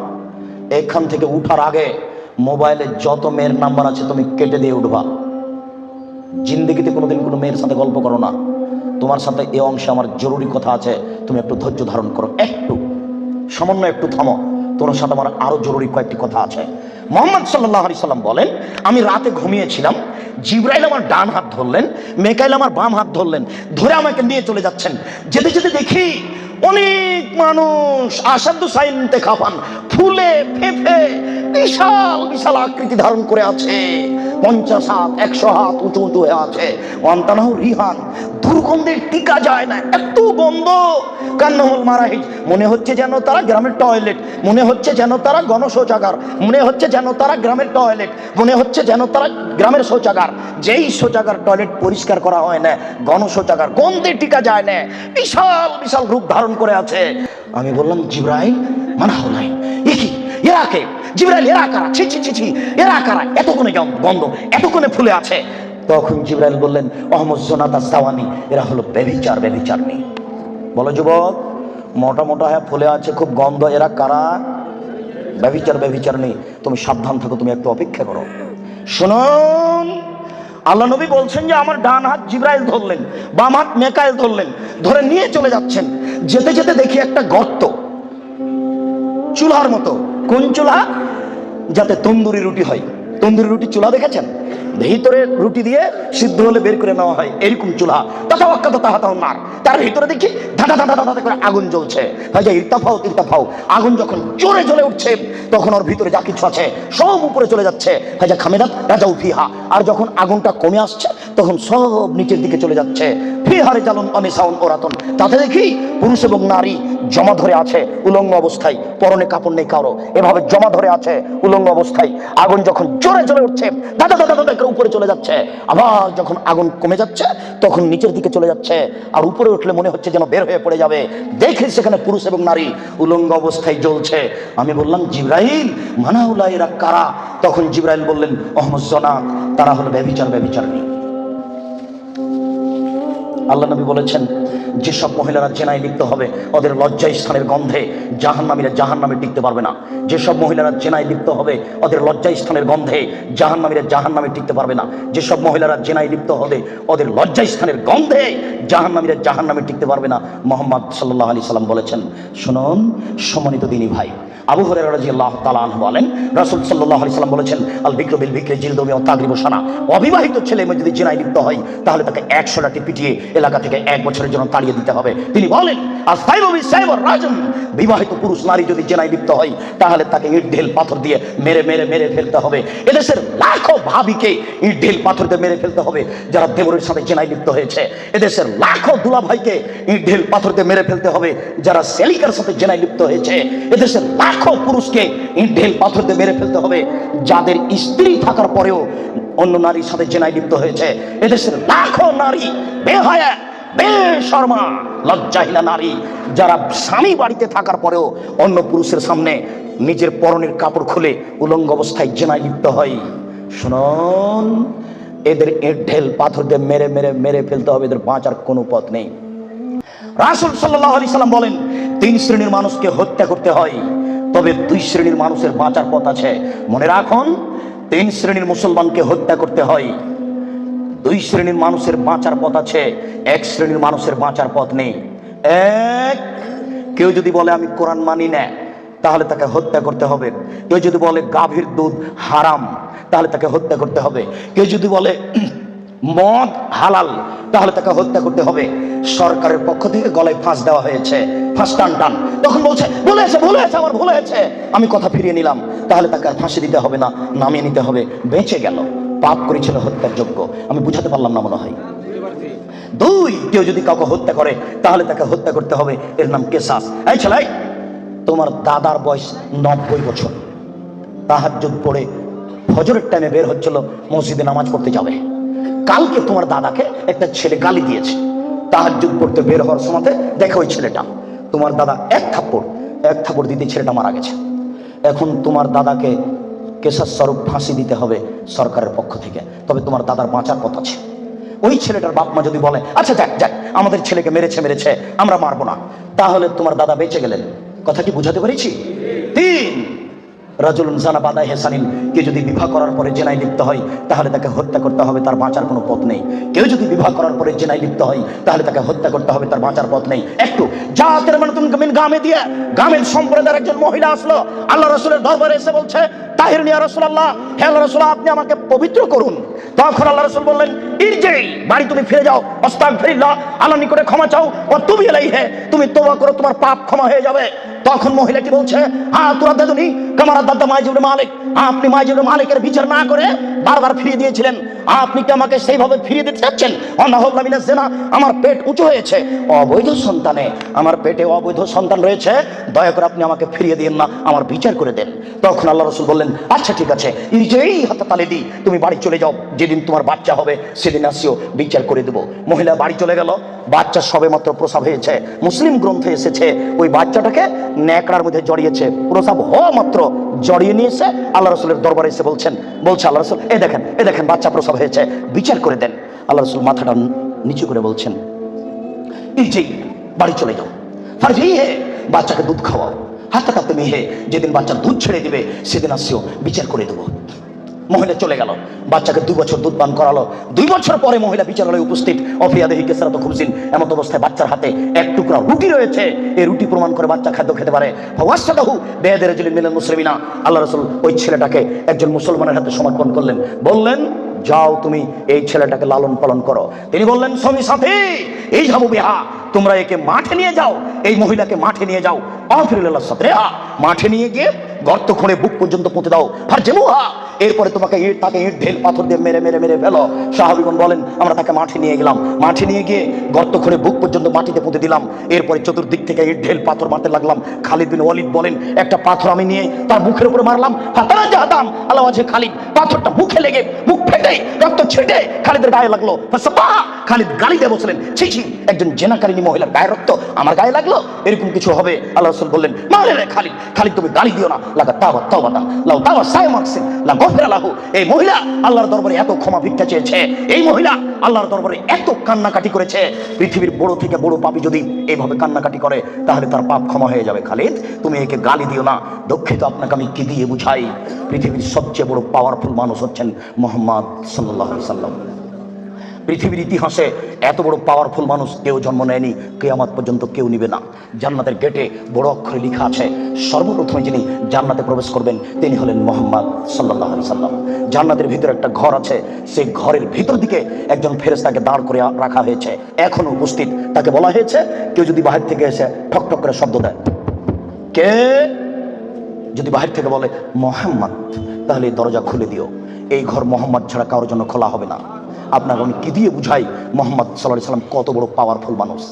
এখান থেকে উঠার আগে মোবাইলে যত মেয়ের নাম্বার আছে তুমি কেটে দিয়ে উঠবা। জিন্দেগিতে কোনোদিন কোনো মেয়ের সাথে গল্প করো না। তোমার সাথে এই অংশে আমার জরুরি কথা আছে, তুমি একটু ধৈর্য ধারণ করো, একটু সামান্য একটু থামো। তোমার সাথে আমার আরো জরুরি কয়েকটি কথা আছে। মুহাম্মদ সাল্লাল্লাহু আলাইহি সাল্লাম বলেন, আমি রাতে ঘুমিয়েছিলাম, জিবরাইল আমার ডান হাত ধরলেন, মিকাইল আমার বাম হাত ধরলেন, ধরে আমাকে নিয়ে চলে যাচ্ছেন। যেতে যেতে দেখি অনেক মানুষ আসাদু সাইনতে খাপান, ফুলে ফেঁপে বিশাল বিশাল আকৃতি ধারণ করে আছে। 50 হাত 100 হাত উঁচু উঁচু হয়ে আছে। ওয়ান্তানাহু রিহান, দুর্গন্ধে টিকা যায় না, এত গন্ধ। কান্নাহুল মারাহিজ, মনে হচ্ছে যেন তারা গ্রামের টয়লেট, মনে হচ্ছে যেন তারা গণশৌচাগার, মনে হচ্ছে যেন তারা গ্রামের টয়লেট, মনে হচ্ছে যেন তারা গ্রামের শৌচাগার। যেই শৌচাগার টয়লেট পরিষ্কার করা হয় না, গণশৌচাগার, গন্ধে টিকা যায় না, বিশাল বিশাল রূপ ধারণ করে আছে। আমি বললাম, জিবরাইল মানা হলাই, এ কি, এরা কে? জিবরাইল, এরা কারা? ছি ছি ছি ছি, এরা কারা? এতক্ষণে গন্ধ, এতক্ষণে ফুলে আছে। তখন জিবরাইল বললেন, অহমদ জোনাতা সাওয়ানি, এরা হলো ব্যভিচারী। বলো যুবক, মোটা মোটা হ্যাঁ ফুলে আছে, খুব গন্ধ, এরা কারা? ব্যভিচারী। তুমি সাবধান থাকো, তুমি একটু অপেক্ষা করো। শুনুন, আল্লাহ নবী বলছেন যে আমার ডান হাত জিবরাইল ধরলেন, বাম হাত মিকাইল ধরলেন, ধরে নিয়ে চলে যাচ্ছেন। যেতে যেতে দেখি একটা গর্ত, চুলার মতো। কোন চুলা? যাতে তন্দুরি রুটি হয়। তন্দুরি রুটি চুলা দেখেছেন? ভিতরে রুটি দিয়ে সিদ্ধ হলে বের করে নেওয়া হয়, এরকম চুলা। তার ভিতরে দেখি ধাঁধা করে আগুন জ্বলছে। ইরতাফাও। আগুন যখন জোরে জ্বলে উঠছে তখন ওর ভিতরে যা কিছু আছে সব উপরে চলে যাচ্ছে। হাজা খামেদাত রাজাউ ফিহা। আর যখন আগুনটা কমে আসছে তখন সব নিচের দিকে চলে যাচ্ছে। ফিহারে জালুন অনিসাউন ওরাতন। তাতে দেখি পুরুষ এবং নারী জমা ধরে আছে উলঙ্গ অবস্থায়, পরনে কাপড় নেই কারো, এভাবে জমা ধরে আছে উলঙ্গ অবস্থায়। আগুন যখন জোরে জ্বলে উঠছে দাদা উপরে চলে যাচ্ছে, আবার যখন আগুন কমে যাচ্ছে তখন নিচের দিকে চলে যাচ্ছে। আর উপরে উঠলে মনে হচ্ছে যেন বের হয়ে পড়ে যাবে। দেখে সেখানে পুরুষ এবং নারী উলঙ্গ অবস্থায় জ্বলছে। আমি বললাম, জিবরাইল মানাউলা, এরা কারা? তখন জিবরাইল বললেন, অহমদ জনাত, তারা হলো ব্যভিচারী। আল্লাহ নবী বলেছেন, যেসব মহিলারা জেনায় লিপ্ত হবে ওদের লজ্জা স্থানের গন্ধে জাহান্নামীরা জাহান্নামে টিকতে পারবে না। যেসব মহিলারা জেনায় লিপ্ত হবে ওদের লজ্জা স্থানের গন্ধে জাহান্নামীরা জাহান্নামে টিকতে পারবে না। যেসব মহিলারা জেনায় লিপ্ত হবে ওদের লজ্জা স্থানের গন্ধে জাহান্নামীরা জাহান্নামে টিকতে পারবে না। মুহাম্মদ সাল্লাল্লাহু আলাইহি সাল্লাম বলেছেন। শুনুন সম্মানিত দিনী ভাই, আবু হুরায়রা রাদিয়াল্লাহু তাআলা আনহু বলেন, রাসূল সাল্লাল্লাহু আলাইহি সাল্লাম বলেছেন, আল বিকরু বিল বিকরি জিলদু ওয়া তাগরিবু সানা। অবিবাহিত ছেলে মেয়ে যদি জেনায় লিপ্ত হয় তাহলে তাকে 100 লাঠি পিটিয়ে এলাকা থেকে 1 বছরের জন্য তাড়িয়ে দিতে হবে। তিনি বলেন, আর সাইবু বিসাইবুর রাজম, বিবাহিত পুরুষ নারী যদি জেনায় লিপ্ত হয় তাহলে তাকে ইট ঢেল পাথর দিয়ে মেরে ফেলতে হবে। এদেশের লাখো ভাবিকে ইট ঢেল পাথর দিয়ে মেরে ফেলতে হবে যারা দেবরের সাথে জেনায় লিপ্ত হয়েছে। এদেশের লাখো দুলাভাইকে ইট ঢেল পাথর দিয়ে মেরে ফেলতে হবে যারা সেলিকার সাথে জেনায় লিপ্ত হয়েছে। এদেশের লাখো পুরুষকে ইট ঢেল পাথর দিয়ে মেরে ফেলতে হবে যাদের স্ত্রী থাকার পরেও অন্য নারীর সাথে জেনায় লিপ্ত হয়েছে। এদেশের লাখো নারী বেহায়া বেশরমা লজ্জাহীনা নারী যারা স্বামী বাড়িতে থাকার পরেও অন্য পুরুষের সামনে নিজের পরনের কাপড় খুলে উলঙ্গ অবস্থায় জেনায় লিপ্ত হয়। শুনুন, এদের ইট ঢেল পাথর দিয়ে মেরে ফেলতে হবে, এদের বাঁচার কোনো পথ নেই। রাসূল সাল্লাল্লাহু আলাইহি সাল্লাম বলেন, 3 শ্রেণীর মানুষকে হত্যা করতে হয়, তবে 2 শ্রেণীর মানুষের বাঁচার পথ আছে। মনে রাখুন, 3 শ্রেণীর মুসলমানকে হত্যা করতে হয়, দুই শ্রেণীর মানুষের বাঁচার পথ আছে, এক শ্রেণীর মানুষের বাঁচার পথ নেই। এক, কেউ যদি বলে আমি কোরআন মানি না, তাহলে তাকে হত্যা করতে হবে। কেউ যদি বলে গাভীর দুধ হারাম, তাহলে তাকে হত্যা করতে হবে। কেউ যদি বলে মদ হালাল, তাহলে তাকে হত্যা করতে হবে। সরকারের পক্ষ থেকে গলায় ফাঁস দেওয়া হয়েছে, ফাঁস টান টান। তখন বলছে ভুল হয়েছে, ভুল হয়েছে, আমার ভুল হয়েছে, আমি কথা ফিরিয়ে নিলাম। তাহলে তাকে আর ফাঁসি দিতে হবে না, নামিয়ে নিতে হবে, বেঁচে গেল। পাপ করেছিল হত্যার যোগ্য। আমি বুঝাতে পারলাম না মনে হয়। দুই, কেউ যদি কাউকে হত্যা করে তাহলে তাকে হত্যা করতে হবে, এর নাম কেসাস। এই ছেলে, তোমার দাদার বয়স 90 বছর, তাহাজ্জুদ পড়ে ফজরের টাইমে বের হচ্ছিল মসজিদে নামাজ পড়তে যাবে। কালকে তোমার দাদাকে একটা ছেলে গালি দিয়েছে, তাহাজ্জুদ পড়তে বের হওয়ার সময় দেখো ওই ছেলেটা, তোমার দাদা এক থাপ্পড় দিতে ছেলেটা মারা গেছে। এখন তোমার দাদাকে কেসাস স্বরূপ ফাঁসি দিতে হবে সরকারের পক্ষ থেকে, তবে তোমার দাদার বাঁচার পথ আছে। ওই ছেলেটার বাপ মা যদি বলে আচ্ছা যাক যাক, আমাদের ছেলেকে মেরেছে, আমরা মারবো না, তাহলে তোমার দাদা বেঁচে গেলেন। কথা কি বুঝাতে পেরেছি? তিন, রাজুলুন জানা বাদা হেসানিন, কেউ যদি বিবাহ করার পরে জেনায় লিপ্ত হয় তাহলে তাকে হত্যা করতে হবে, তার বাঁচার কোনো পথ নেই। কেউ যদি বিবাহ করার পরে জেনায় লিপ্ত হয় তাহলে তাকে হত্যা করতে হবে, তার বাঁচার পথ নেই। একটু জাতের মানে তুমি গ্রামে দিয়ে গ্রামের সম্প্রদায়ের একজন মহিলা আসলো আল্লাহ রাসূলের দরবারে, এসে বলছে তাহির ইয়া রাসূলুল্লাহ, হে আল্লাহ রাসূল, আপনি আমাকে পবিত্র করুন। তখন আল্লাহ রাসূল বললেন ইরজি, বাড়ি তুমি ফিরে যাও, আস্তাগফিরুল্লাহ, আল্লাহর নিকটে ক্ষমা চাও, ও তুমি ইলাইহি, তুমি তওবা করো, তোমার পাপ ক্ষমা হয়ে যাবে। তখন মহিলাটি বলছে হ্যাঁ তোরা দাদুনি কামার দাদা মাইজ ইবনে মালিক, আপনি মাইজ ইবনে মালিকের বিচার না করে বারবার ফিরিয়ে দিয়েছিলেন, আপনি কি আমাকে সেইভাবে ফিরিয়ে দিতে চাচ্ছেন? অনাহুল্লাহ মিনাজ জিনা, আমার পেট উঁচু হয়েছে অবৈধ সন্তানে, আমার পেটে অবৈধ সন্তান রয়েছে, দয়া করে আপনি আমাকে ফিরিয়ে দিন না, আমার বিচার করে দেন। তখন আল্লাহ রাসূল বললেন আচ্ছা ঠিক আছে, ইরজি হাত্তা তালিদি, তুমি বাড়ি চলে যাও, যেদিন তোমার বাচ্চা হবে সেদিন আসিও, বিচার করে দেব। মহিলা বাড়ি চলে গেল, বাচ্চা সবেমাত্র প্রসব হয়েছে। মুসলিম গ্রন্থে এসেছে ওই বাচ্চাটাকে ন্যাকড়ার মধ্যে জড়িয়েছে, প্রসব হওয়া মাত্র জড়িয়ে নিয়েছে, আল্লাহ রাসূলের দরবারে এসে বলছে আল্লাহ রাসূল এ দেখেন বাচ্চা প্রসব হয়েছে, বিচার করে দেন। আল্লাহ রাসূল মাথাটা নিচু করে বলছেন ইরজি, বাড়ি চলে যাও, ফারজি হে, বাচ্চাকে দুধ খাওয়াও, হাত্তা তাতে মেহে, যেদিন বাচ্চা দুধ ছেড়ে দিবে সেদিন আসিও, বিচার করে দেবো। মহিলা চলে গেল, বাচ্চাকে 2 বছর দুধ পান করালো। 2 বছর পরে মহিলা বিচারালয়ে উপস্থিত, অফিয়াদেহি কেসরাত খুবসিন, এমন অবস্থায় বাচ্চার হাতে এক টুকরা রুটি রয়েছে। এই রুটি প্রমাণ করে বাচ্চা খাদ্য খেতে পারে। ফাওয়াসাদাহু বিয়াদি রাজুলিন মিনাল মুসলিমিনা, আল্লাহ রাসূল ওই ছেলেটাকে একজন মুসলমানের হাতে সমর্পণ করলেন, বললেন যাও তুমি এই ছেলেটাকে লালন পালন করো। তিনি বললেন সঙ্গী সাথী এই যাবো বিহা, তোমরা একে মাঠে নিয়ে যাও, এই মহিলাকে মাঠে নিয়ে যাও, আফরিল্লাহ সাথে মাঠে নিয়ে গিয়ে গর্ত খুঁড়ে বুক পর্যন্ত পুঁতে দাও, আর যেমুহা, এরপরে তোমাকে তাকে ইট ঢেল পাথর দিয়ে মেরে মেরে মেরে ফেলো। সাহাবীগণ বলেন আমরা তাকে মাঠে নিয়ে গেলাম, মাঠে নিয়ে গিয়ে গর্ত খুঁড়ে বুক পর্যন্ত মাটিতে পুঁতে দিলাম, এরপরে চতুর্দিক থেকে ইট ঢেল পাথর মারতে লাগলাম। খালিদ বিন ওয়ালিদ বলেন একটা পাথর আমি নিয়ে তার মুখের উপরে মারলাম, ফাতারা জাহাদাম আল্লাহ ওয়াজহে খালিদ, পাথরটা মুখে লেগে মুখ ফেটে রক্ত ছেটে খালিদের গায়ে লাগলো। খালিদ গালি দিয়ে বলছিলেন ছি ছি, একজন জেনাকারিনী মহিলার গায়ে রক্ত আমার গায়ে লাগলো, এরকম কিছু হবে? আল্লাহ রাসূল বললেন মারে রে খালিদ তুমি গালি দিও না, লাগা তাওবা তাওবাতান লাউ তাওবা সাইমাকসিন লা গফিরা লাহু। এই মহিলা আল্লাহর দরবারে এত ক্ষমা ভিক্ষা চেয়েছে, এই মহিলা আল্লাহর দরবারে এত কান্নাকাটি করেছে, পৃথিবীর বড় থেকে বড় পাপী যদি এইভাবে কান্নাকাটি করে তাহলে তার পাপ ক্ষমা হয়ে যাবে। খালিদ তুমি একে গালি দিও না, দুঃখিত আপনাকে আমি কি দিয়ে বুঝাই, পৃথিবীর সবচেয়ে বড় পাওয়ারফুল মানুষ হচ্ছেন মুহাম্মদ সাল্লাল্লাহু আলাইহি সাল্লাম। পৃথিবীর ইতিহাসে এত বড় পাওয়ারফুল মানুষ কেউ জন্ম নেয়নি, কিয়ামত পর্যন্ত কেউ নিবে না। জান্নাতের গেটে বড় অক্ষরে লেখা আছে সর্বপ্রথমে যিনি জান্নাতে প্রবেশ করবেন তিনি হলেন মুহাম্মদ সাল্লাল্লাহু আলাইহি সাল্লাম। জান্নাতের ভিতরে একটা ঘর আছে, সেই ঘরের ভিতর দিকে একজন ফেরেশতাকে দাঁড় করে রাখা হয়েছে, এখনো উপস্থিত। তাকে বলা হয়েছে কেউ যদি বাহির থেকে এসে ঠক ঠক করে শব্দ দেয়, কে যদি বাহির থেকে বলে মুহাম্মদ, তাহলে এই দরজা খুলে দিও, এই ঘর মুহাম্মদ ছাড়া কারোর জন্য খোলা হবে না। আপনাকে আমি কি দিয়ে বুঝাই মুহাম্মদ সাল্লাল্লাহু আলাইহি সাল্লাম কত বড় পাওয়ারফুল মানুষ।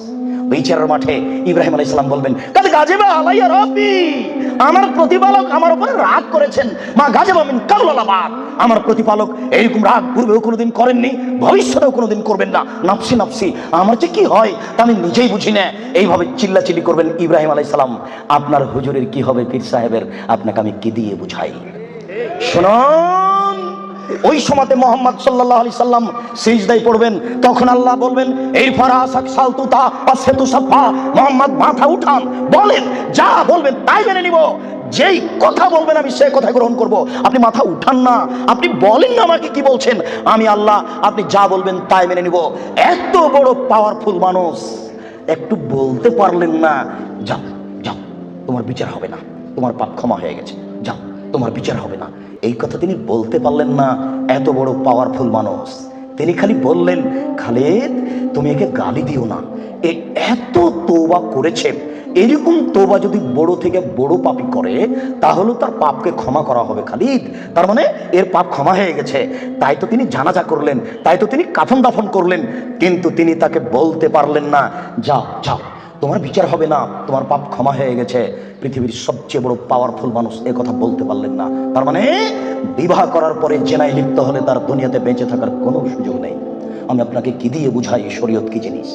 বিচারের মাঠে ইব্রাহিম আলাইহিস সালাম বলবেন কাদ গাজিবা আলাইয়া রাব্বি, আমার প্রতিপালক আমার উপরে রাগ করেছেন, মা গাজিবা মিন কাবলালাবাদ, আমার প্রতিপালক এরকম রাগ পূর্বেও কোনোদিন করেননি, ভবিষ্যতেও কোনোদিন করবেন না। নাফসি নাফসি, আমার যে কি হয় তা আমি নিজেই বুঝি না। এইভাবে চিল্লাচিল্লি করবেন ইব্রাহিম আলাইহিস সালাম। আপনার হুজুরের কি হবে পীর সাহেবের, আপনাকে আমি কি দিয়ে বুঝাই? শুনুন, ওই সময়তে মুহাম্মদ সাল্লাল্লাহু আলাইহি সাল্লাম সিজদায় পড়বেন, তখন আল্লাহ বলবেন এই ফারাসাক সালতুতা আসাতু সাফা, মুহাম্মদ মাথা উঠান, বলেন যা বলবেন তাই মেনে নিব। যেই কথা বলবেন আমি সেই কথা গ্রহণ করব। আপনি মাথা উঠান না, আপনি বলেন না আমাকে কি বলছেন, আমি আল্লাহ, আপনি যা বলবেন তাই মেনে নিব। এত বড় পাওয়ারফুল মানুষ একটু বলতে পারলেন না, যাও যাও তোমার বিচার হবে না, তোমার পাপ ক্ষমা হয়ে গেছে, যাও তোমার বিচার হবে না, এই কথা তিনি বলতে পারলেন না। এত বড় পাওয়ারফুল মানুষ, তিনি খালি বললেন, খালিদ তুমি একে গালি দিও না, এ এত তওবা করেছে, এরকম তওবা যদি বড় থেকে বড় পাপী করে তাহলে তার পাপকে ক্ষমা করা হবে খালিদ, তার মানে এর পাপ ক্ষমা হয়ে গেছে। তাই তো তিনি জানাজা করলেন, তাই তো তিনি কাফন দাফন করলেন, কিন্তু তিনি তাকে বলতে পারলেন না, যাও যাও তোমার বিচার হবে না, তোমার পাপ ক্ষমা হয়ে গেছে। পৃথিবীর সবচেয়ে বড় পাওয়ারফুল মানুষ এ কথা বলতে পারলেন না। তার মানে বিবাহ করার পরে জেনায় লিপ্ত হলে তার দুনিয়াতে বেঁচে থাকার কোনো সুযোগ নেই। আমি আপনাকে কি দিয়ে বুঝাই শরীয়ত কি জিনিস?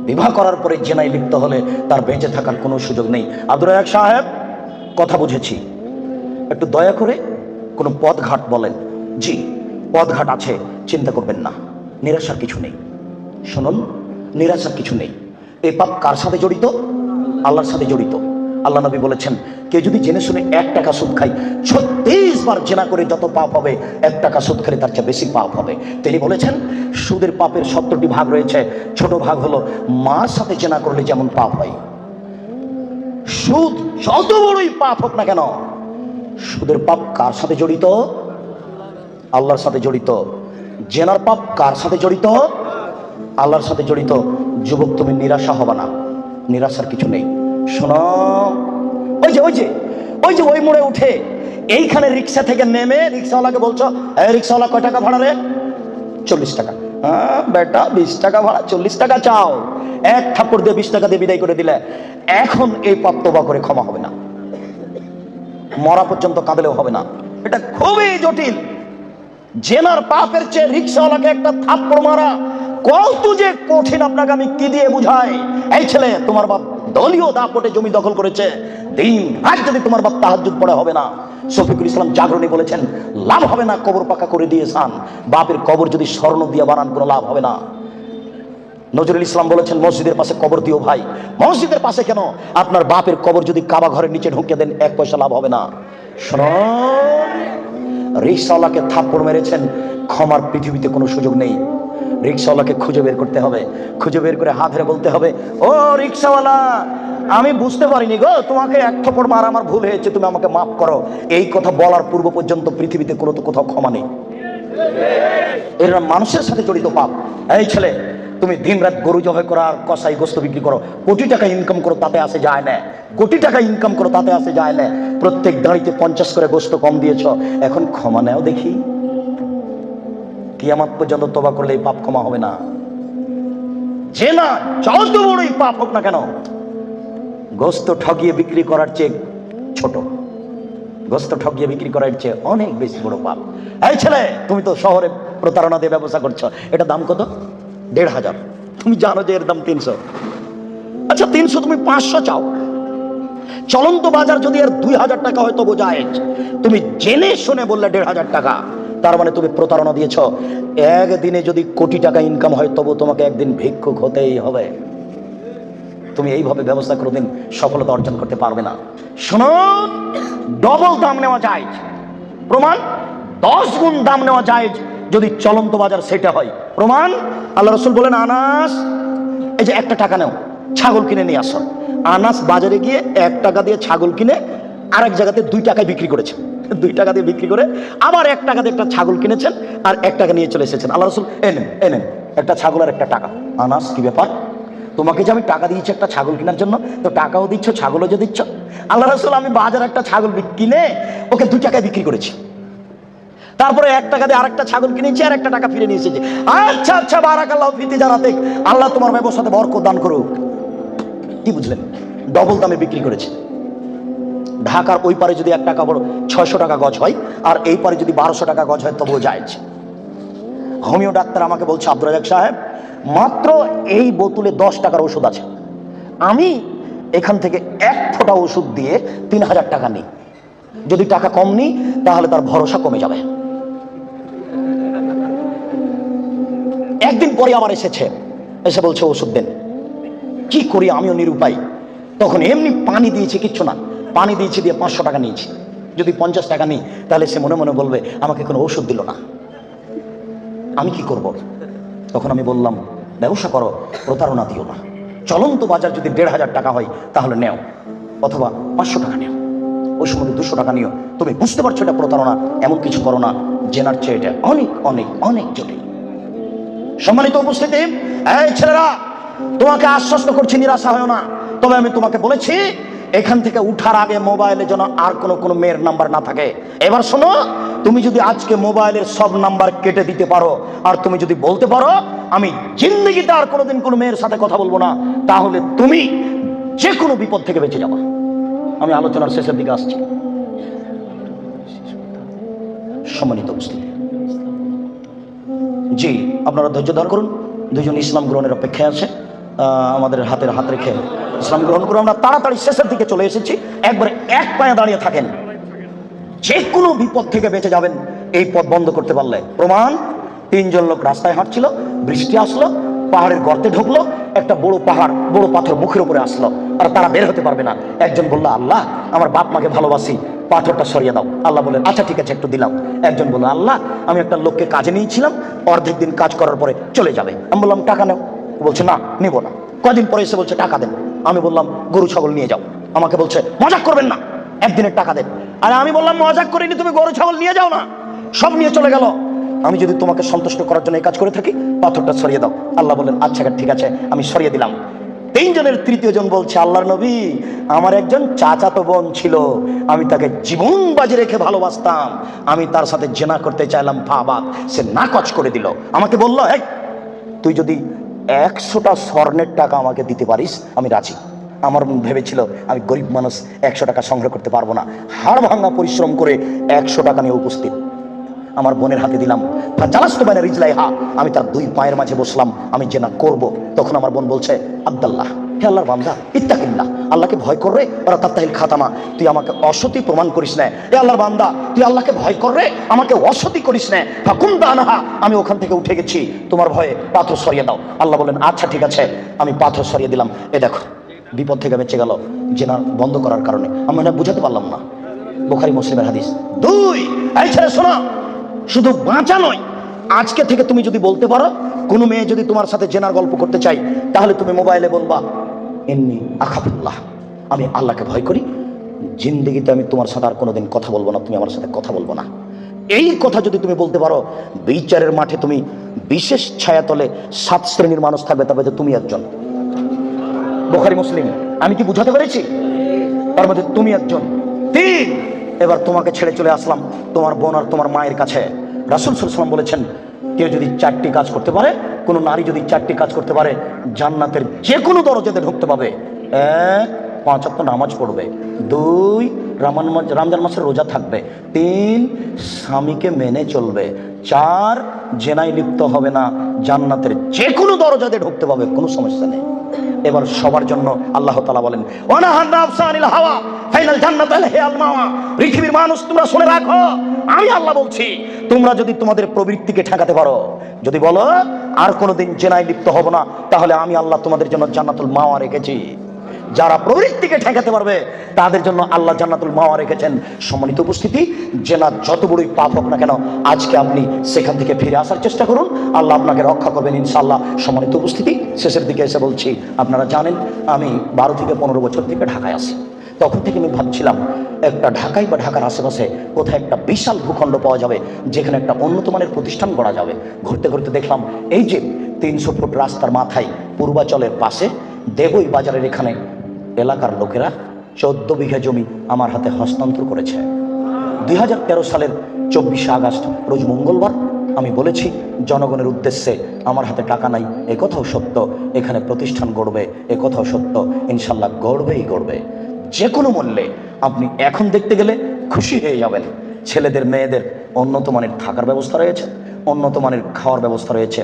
বিবাহ করার পরে জেনায় লিপ্ত হলে তার বেঁচে থাকার কোনো সুযোগ নেই। আব্দুর রাজ্জাক সাহেব, কথা বুঝেছি, একটু দয়া করে কোনো পথঘাট বলেন। জি পথঘাট আছে, চিন্তা করবেন না, নিরাশার কিছু নেই। শুনুন, নিরাশার কিছু নেই। এই পাপ কার সাথে জড়িত? আল্লাহর সাথে জড়িত। আল্লাহ নবী বলেছেন, কেউ যদি জেনে শুনে 1 টাকা সুদ খায়, 36 বার জেনা করে যত পাপ হবে 1 টাকা সুদ খেলে তার চেয়ে বেশি পাপ হবে। তিনি বলেছেন, সুদের পাপের 70টি ভাগ রয়েছে, ছোট ভাগ হলো মার সাথে জেনা করলে যেমন পাপ হয়। সুদ যত বড়ই পাপ হোক না কেন, সুদের পাপ কার সাথে জড়িত? আল্লাহর সাথে জড়িত। জেনার পাপ কার সাথে জড়িত? আল্লাহর সাথে জড়িত। যুবক, তুমি নিরাশা হবে না, নিরাশার কিছু নেই। শোনো, ওই মোড়ে উঠে এইখানে রিক্সা থেকে নেমে রিক্সাওয়ালাকে বলছো, রিক্সাওয়ালা কয় টাকা ভাড়া রে? 40 টাকা। হ্যাঁ বেটা, 20 টাকা ভাড়া, 40 টাকা চাও। এক থাপ্পড় দিয়ে 20 টাকা দিয়ে বিদায় করে দিলে। এখন এই পাপ তওবা করে ক্ষমা হবে না, মরা পর্যন্ত কাঁদলেও হবে না। এটা খুবই জটিল। জেনার পাপের চেয়ে রিক্সাওয়ালাকে একটা থাপ্পড় মারা কত যে কঠিন, আপনাকে আমি কি দিয়ে বুঝাই? এই ছেলে, তোমার বাপ দলীয় দাপটে জমি দখল করেছে, দিন রাত যদি তোমার বাপ তাহাজ্জুদ পড়া হবে না। শফিকুল ইসলাম জাগরণী বলেছেন, লাভ হবে না কবর পাকা করে দিয়েছেন, বাপের কবর যদি স্বর্ণ দিয়ে বানান কোনো লাভ হবে না। নজরুল ইসলাম বলেছেন, মসজিদের পাশে কবর দিও ভাই। মসজিদের পাশে কেন, আপনার বাপের কবর যদি কাবা ঘরের নিচে ঢুকে দেন 1 পয়সা লাভ হবে না। শুনুন, রিক্সাওয়ালাকে থাপ্পড় মেরেছেন, ক্ষমার পৃথিবীতে কোনো সুযোগ নেই। রিক্সাওয়ালাকে খুঁজে বের করতে হবে, খুঁজে বের করে হাত ধরে বলতে হবে, ও রিক্সাওয়ালা, আমি বুঝতে পারিনি গো, তোমাকে 1 থাপ্পড় মারা আমার ভুল হয়েছে, তুমি আমাকে মাফ করো। এই কথা বলার পূর্ব পর্যন্ত পৃথিবীতে কোনো তো কোথাও ক্ষমা নেই। এরা মানুষের সাথে জড়িত পাপ। এই ছেলে, তুমি দিন রাত গরু জবাই করো আর কসাই গোস্ত বিক্রি করো, কোটি টাকা ইনকাম করো, তাতে আসে যায় না। কোটি টাকা ইনকাম করো, তাতে আসে যায় না। প্রত্যেক দাঁড়িতে 50 করে গোস্ত কম দিয়েছ, এখন ক্ষমা নেও দেখি। কিয়ামত পর্যন্ত তওবা করলে এই পাপ ক্ষমা হবে না। যে না যত বড়ই পাপ হোক না কেন, গোস্ত ঠকিয়ে বিক্রি করার চেয়ে ছোট, গোস্ত ঠকিয়ে বিক্রি করার চেয়ে অনেক বেশি বড় পাপ। এই ছেলে, তুমি তো শহরে প্রতারণা দিয়ে ব্যবসা করছো, এটা দাম কত? 1500। তুমি জানো যে এর দাম 300। আচ্ছা 300, তুমি 500 চাও। চলন্ত বাজার যদি এর 2000 টাকা হয় তবু জায়েজ। তুমি জেনে শুনে বললে 1500 টাকা, তার মানে তুমি প্রতারণা দিয়েছ। একদিনে যদি কোটি টাকা ইনকাম হয় তবু তোমাকে একদিন ভিক্ষুক হতেই হবে। তুমি এইভাবে ব্যবসা কোনোদিন সফলতা অর্জন করতে পারবে না। শুনুন, ডবল দাম নেওয়া যায়, প্রমাণ 10 গুণ দাম নেওয়া যায় যদি চলন্ত বাজার সেটা হয়। প্রমাণ, আল্লাহ রাসূল বলেন, আনাস, এই যে 1 টাকা নাও, ছাগল কিনে নিয়ে আসো। আনাস বাজারে গিয়ে 1 টাকা দিয়ে ছাগল কিনে আরেক জায়গাতে 2 টাকায় বিক্রি করেছেন। 2 টাকা দিয়ে বিক্রি করে আবার 1 টাকা দিয়ে একটা ছাগল কিনেছেন আর 1 টাকা নিয়ে চলে এসেছেন। আল্লাহ রাসূল, এনেন একটা ছাগল আর 1 টাকা। আনাস, কি ব্যাপার? তোমাকে যে আমি টাকা দিয়েছি একটা ছাগল কেনার জন্য, তো টাকাও দিচ্ছ, ছাগলও যে দিচ্ছ। আল্লাহ রাসূল, আমি বাজারে একটা ছাগল কিনে ওকে 2 টাকায় বিক্রি করেছি, তারপরে 1 টাকা দিয়ে আরেকটা ছাগল কিনেছি আর 1 টাকা ফিরে নিয়ে এসেছি। আচ্ছা আচ্ছা, বারাকাল্লাহু ফি তিজারাতিক, আল্লাহ তোমার ব্যবসাতে বরকত দান করুক। কি বুঝলেন? ডবল দামে বিক্রি করেছে। ঢাকার ওই পারে যদি 1 টাকা বড় 600 টাকা গজ হয় আর এই পারে যদি 1200 টাকা গজ হয় তবুও জায়েজ। হোমিও ডাক্তার আমাকে বলছে, আব্দুর রাজ্জাক সাহেব, মাত্র এই বোতলে 10 টাকার ওষুধ আছে, আমি এখান থেকে 1 ফোঁটা ওষুধ দিয়ে 3000 টাকা নিই, যদি টাকা কম নিই তাহলে তার ভরসা কমে যাবে। একদিন পরে আবার এসে বলছে ওষুধ দেন। কি করি, আমিও নিরুপায়। তখন এমনি পানি দিয়েছি, কিচ্ছু না, পানি দিয়েছি, দিয়ে 500 টাকা নিয়েছি। যদি 50 টাকা নিই তাহলে সে মনে মনে বলবে আমাকে কোনো ঔষধ দিল না, আমি কি করব? তখন আমি বললাম, ব্যবসা করো, প্রতারণা দিও না। চলন্ত বাজার যদি 1500 টাকা হয় তাহলে নেও, অথবা 500 টাকা নেও, ওই সময় 200 টাকা নিও। তুমি বুঝতে পারছো এটা প্রতারণা, এমন কিছু করো না, জেনার চেয়ে এটা অনেক অনেক অনেক জটিল। সম্মানিত উপস্থিতি, এই ছেলেরা, তোমাকে আশ্বস্ত করছি, নিরাশা হয় না। তবে আমি তোমাকে বলেছি, এখান থেকে উঠার আগে মোবাইলে যেন আর কোনো মেয়ের নাম্বার না থাকে। এবার শোনো, তুমি যদি আজকে মোবাইলের সব নাম্বার কেটে দিতে পারো, আর তুমি যদি বলতে পারো আমি জিন্দেগিতে আর কোনোদিন কোনো মেয়ের সাথে কথা বলবো না, তাহলে তুমি যে কোনো বিপদ থেকে বেঁচে যাবা। আমি আলোচনার শেষের দিকে আসছি। সম্মানিত উপস্থিতি, জি, আপনারা ধৈর্য ধারণ করুন। দুজন ইসলাম গ্রহণের অপেক্ষায় আছে, আমাদের হাতের হাত রেখে ইসলাম গ্রহণ করুন। আমরা তাড়াতাড়ি শেষের দিকে চলে এসেছি। একবারে এক পায়ে দাঁড়িয়ে থাকেন, যে কোনো বিপদ থেকে বেঁচে যাবেন এই পথ বন্ধ করতে পারলে। প্রমাণ, 3 জন লোক রাস্তায় হাঁটছিল, বৃষ্টি আসলো, পাহাড়ের গর্তে ঢুকলো, একটা বড় পাহাড়, বড় পাথর মুখের উপরে আসলো, আর তারা বের হতে পারবে না। একজন বলল, আল্লাহ, আমার বাপ মাকে ভালোবাসি, পাথরটা সরিয়ে দাও। আল্লাহ বললেন, আচ্ছা ঠিক আছে, একটু দিলাম। একজন বলল, আল্লাহ, আমি একটা লোককে কাজে নিয়েছিলাম, অর্ধেক দিন কাজ করার পরে চলে যাবে। আমি বললাম, টাকা নেও। বলছে, না, নিব না। কদিন পরে এসে বলছে, টাকা দেন। আমি বললাম, গরু ছাগল নিয়ে যাও। আমাকে বলছে, মজাক করবেন না, একদিনের টাকা দেন। আর আমি বললাম, মজাক করিনি, তুমি গরু ছাগল নিয়ে যাও না। সব নিয়ে চলে গেল। আমি যদি তোমাকে সন্তুষ্ট করার জন্য এই কাজ করে থাকি, পাথরটা সরিয়ে দাও। আল্লাহ বললেন, আচ্ছা ঠিক আছে, আমি সরিয়ে দিলাম। 3 জনের তৃতীয় জন বলছে, আল্লাহর নবী, আমার একজন চাচাতো বোন ছিল, আমি তাকে জীবন বাজি রেখে ভালোবাসতাম, আমি তার সাথে জেনা করতে চাইলাম, বাবা সে নাকচ করে দিল। আমাকে বলল, এই তুই যদি 100টা স্বর্ণের টাকা আমাকে দিতে পারিস, আমি রাজি। আমার ভেবেছিল আমি গরিব মানুষ, 100 টাকা সংগ্রহ করতে পারবো না। হাড় ভাঙা পরিশ্রম করে 100 টাকা নিয়ে উপস্থিত আমার বোনের হাতে দিলাম। আমি তার 2 পায়ের মাঝে বসলাম, আমি জেনা করব। তখন আমার বোন বলছে, আব্দুল্লাহ, হে আল্লাহর বান্দা, ইত্তাকিল্লাহ, আল্লাহকে ভয় করে, ওরা তাত্তাহিল খাতামা, তুই আমাকে অসতী প্রমাণ করিস না। হে আল্লাহর বান্দা, তুই আল্লাহকে ভয় করে আমাকে অসতী করিস না। ফাকুম দানাহা, আমি ওখান থেকে উঠে গেছি, তোমার ভয়ে পাথর সরিয়ে দাও। আল্লাহ বলেন, আচ্ছা ঠিক আছে, আমি পাথর সরিয়ে দিলাম। এ দেখো, বিপদ থেকে বেঁচে গেল জেনা বন্ধ করার কারণে। আমি না বুঝাতে পারলাম না। বুখারী মুসলিমের হাদিস। 2, এই ছেলে শোনো, শুধু বাঁচা নয়, আজকে থেকে তুমি যদি বলতে পারো, কোনো মেয়ে যদি তোমার সাথে জেনার গল্প করতে চাই, তাহলে তুমি মোবাইলে বলবা, ইন্নী আখাফুল্লাহ, আমি আল্লাহকে ভয় করি, জিন্দেগিতে আমি তোমার সাথে আর কোনোদিন কথা বলবো না, তুমি আমার সাথে কথা বলবো না। এই কথা যদি তুমি বলতে পারো, বিচারের মাঠে তুমি বিশেষ ছায়াতলে 7 শ্রেণীর মানুষ থাকবে, তবে তুমি একজন। বুখারী মুসলিম। আমি কি বুঝাতে পেরেছি? তার মধ্যে তুমি একজন। 3, এবার তোমাকে ছেড়ে চলে আসলাম তোমার বোন আর তোমার মায়ের কাছে। রাসূল সাল্লাল্লাহু আলাইহি ওয়াসাল্লাম বলেছেন, কেউ যদি 4টি কাজ করতে পারে, কোনো নারী যদি 4টি কাজ করতে পারে, জান্নাতের যে কোনো দরজাতে ঢুকতে পাবে। 1, 5 ওয়াক্ত নামাজ পড়বে। 2, রমজান মাসের রোজা থাকবে। 3, স্বামীকে মেনে চলবে। 4, জেনায় লিপ্ত হবে না, জান্নাতের যে কোনো দরজাতে ঢুকতে পাবে, কোনো সমস্যা নেই। এবার সবার জন্য আল্লাহ তাআলা বলেন, ওয়ানাহান নাফসা আনিল হাওয়া ফাইনাল জান্নাতু হিয়াল মাওয়া। পৃথিবীর মানুষ, তোমরা শুনে রাখো, আমি আল্লাহ বলছি, তোমরা যদি তোমাদের প্রবৃত্তিকে ঠেকাতে পারো, যদি বলো আর কোনোদিন জেনায় লিপ্ত হব না, তাহলে আমি আল্লাহ তোমাদের জন্য জান্নাতুল মাওয়া রেখেছি। যারা প্রবৃত্তিকে ঠেকাতে পারবে, তাদের জন্য আল্লাহ জান্নাতুল মাওয়া রেখেছেন। সম্মানিত উপস্থিতি, জেনা যত বড়ই পাপ হোক না কেন, আজকে আপনি সেখান থেকে ফিরে আসার চেষ্টা করুন, আল্লাহ আপনাকে রক্ষা করবেন ইনশাআল্লাহ। সম্মানিত উপস্থিতি, শেষের দিকে এসে বলছি, আপনারা জানেন আমি 12 থেকে 15 বছর থেকে ঢাকায় আছি। তখন থেকে আমি ভাবছিলাম, একটা ঢাকায় বা ঢাকার আশেপাশে কোথায় একটা বিশাল ভূখণ্ড পাওয়া যাবে, যেখানে একটা উন্নত মানের প্রতিষ্ঠান গড়া যাবে। ঘুরতে ঘুরতে দেখলাম, এই যে 300 ফুট রাস্তার মাথায় পূর্বাচলের পাশে দেবই বাজারের এখানে এলাকার লোকেরা 14 বিঘা জমি আমার হাতে হস্তান্তর করেছে। 2013 সালের 24শে আগস্ট রোজ মঙ্গলবার আমি বলেছি জনগণের উদ্দেশ্যে, আমার হাতে টাকা নাই, এ কথাও সত্য, এখানে প্রতিষ্ঠান গড়বে, এ কথাও সত্য, ইনশাল্লাহ গড়বেই গড়বে, যে কোনো মূল্যে। আপনি এখন দেখতে গেলে খুশি হয়ে যাবেন। ছেলেদের মেয়েদের উন্নত মানের থাকার ব্যবস্থা রয়েছে, উন্নত মানের খাওয়ার ব্যবস্থা রয়েছে।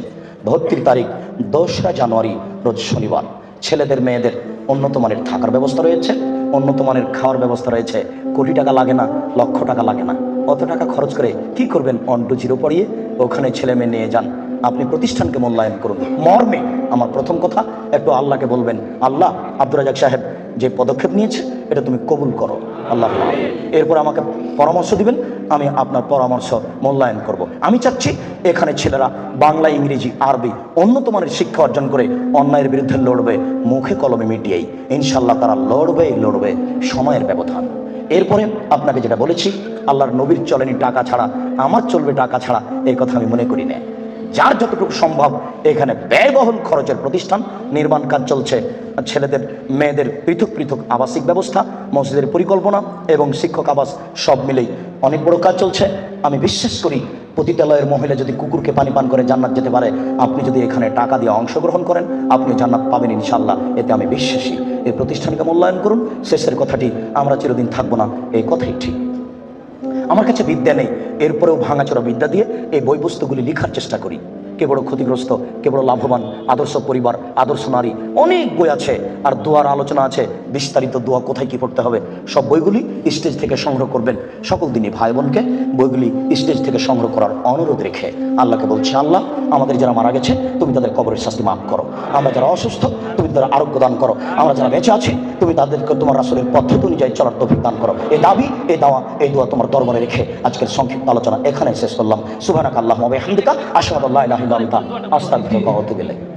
ভর্তির তারিখ 2রা জানুয়ারি রোজ শনিবার। ছেলেদের মেয়েদের উন্নত মানের থাকার ব্যবস্থা রয়েছে, উন্নত মানের খাওয়ার ব্যবস্থা রয়েছে। কোটি টাকা লাগে না, লক্ষ টাকা লাগে না। অত টাকা খরচ করে কি করবেন? 1 to 0 পড়িয়ে ওখানে ছেলে মেয়ে নিয়ে যান। আপনি প্রতিষ্ঠানকে মূল্যায়ন করুন। মর্মে আমার প্রথম কথা, একটু আল্লাহকে বলবেন, আল্লাহ, আব্দুর রাজ্জাক সাহেব যে পদক্ষেপ নিয়েছে এটা তুমি কবুল করো। আল্লাহ। এরপর আমাকে পরামর্শ দিবেন, আমি আপনার পরামর্শ মূল্যায়ন করব। আমি চাচ্ছি এখানে ছেলেরা বাংলা, ইংরেজি, আরবি উন্নত মানের শিক্ষা অর্জন করে অন্যায়ের বিরুদ্ধে লড়বে, মুখে কলমে মিডিয়াই ইনশাল্লাহ তারা লড়বে সময়ের ব্যবধান। এরপরে আপনাকে যেটা বলেছি, আল্লাহর নবীর চলেনি টাকা ছাড়া, আমার চলবে টাকা ছাড়া, এই কথা আমি মনে করি না। যার যতটুকু সম্ভব এখানে ব্যয়বহুল খরচের প্রতিষ্ঠান নির্মাণ কাজ চলছে, ছেলেদের মেয়েদের পৃথক পৃথক আবাসিক ব্যবস্থা, মসজিদের পরিকল্পনা এবং শিক্ষক আবাস সব মিলেই অনেক বড় কাজ চলছে। আমি বিশ্বাস করি পতিতালয়ের মহিলা যদি কুকুরকে পানি পান করে জান্নাত যেতে পারে, আপনি যদি এখানে টাকা দিয়ে অংশগ্রহণ করেন আপনি জান্নাত পাবেন ইনশাল্লাহ, এতে আমি বিশ্বাসী। এই প্রতিষ্ঠানকে মূল্যায়ন করুন। শেষের কথাটি, আমরা চিরদিন থাকবো না, এই কথাই ঠিক। আমার কাছে বিদ্যা নেই, এরপরেও ভাঙাচোরা বিদ্যা দিয়ে এই বই পুস্তকগুলি লেখার চেষ্টা করি। কে বড় ক্ষতিগ্রস্ত, কে বড় লাভবান, আদর্শ পরিবার, আদর্শ নারী, অনেক বই আছে। আর দোয়ার আলোচনা আছে, বিস্তারিত দোয়া কোথায় কি পড়তে হবে, সব বইগুলি স্টেজ থেকে সংগ্রহ করবেন। সকল দিনই ভাই বোনকে বইগুলি স্টেজ থেকে সংগ্রহ করার অনুরোধ রেখে আল্লাহকে বলছি, আল্লাহ আমাদের যারা মারা গেছে তুমি তাদের কবরের শাস্তি মাফ করো। আমরা যারা অসুস্থ তুমি তাদের আরোগ্য দান করো। আমরা যারা বেঁচে আছি তুমি তাদেরকে তোমার রাসূলের পদ্ধতি অনুযায়ী চলার তৌফিক দান করো। এই দাবি, এই দাওয়া, এই দোয়া তোমার দরবারে রেখে আজকের সংক্ষিপ্ত আলোচনা এখানে শেষ করলাম। সুবহানাকা আল্লাহুম্মা ওয়া বিহামদিকা আশহাদু আল্লা ইলাহা ইল্লা আনতা আস্তাগফিরুকা ওয়া আতুবু ইলাইক।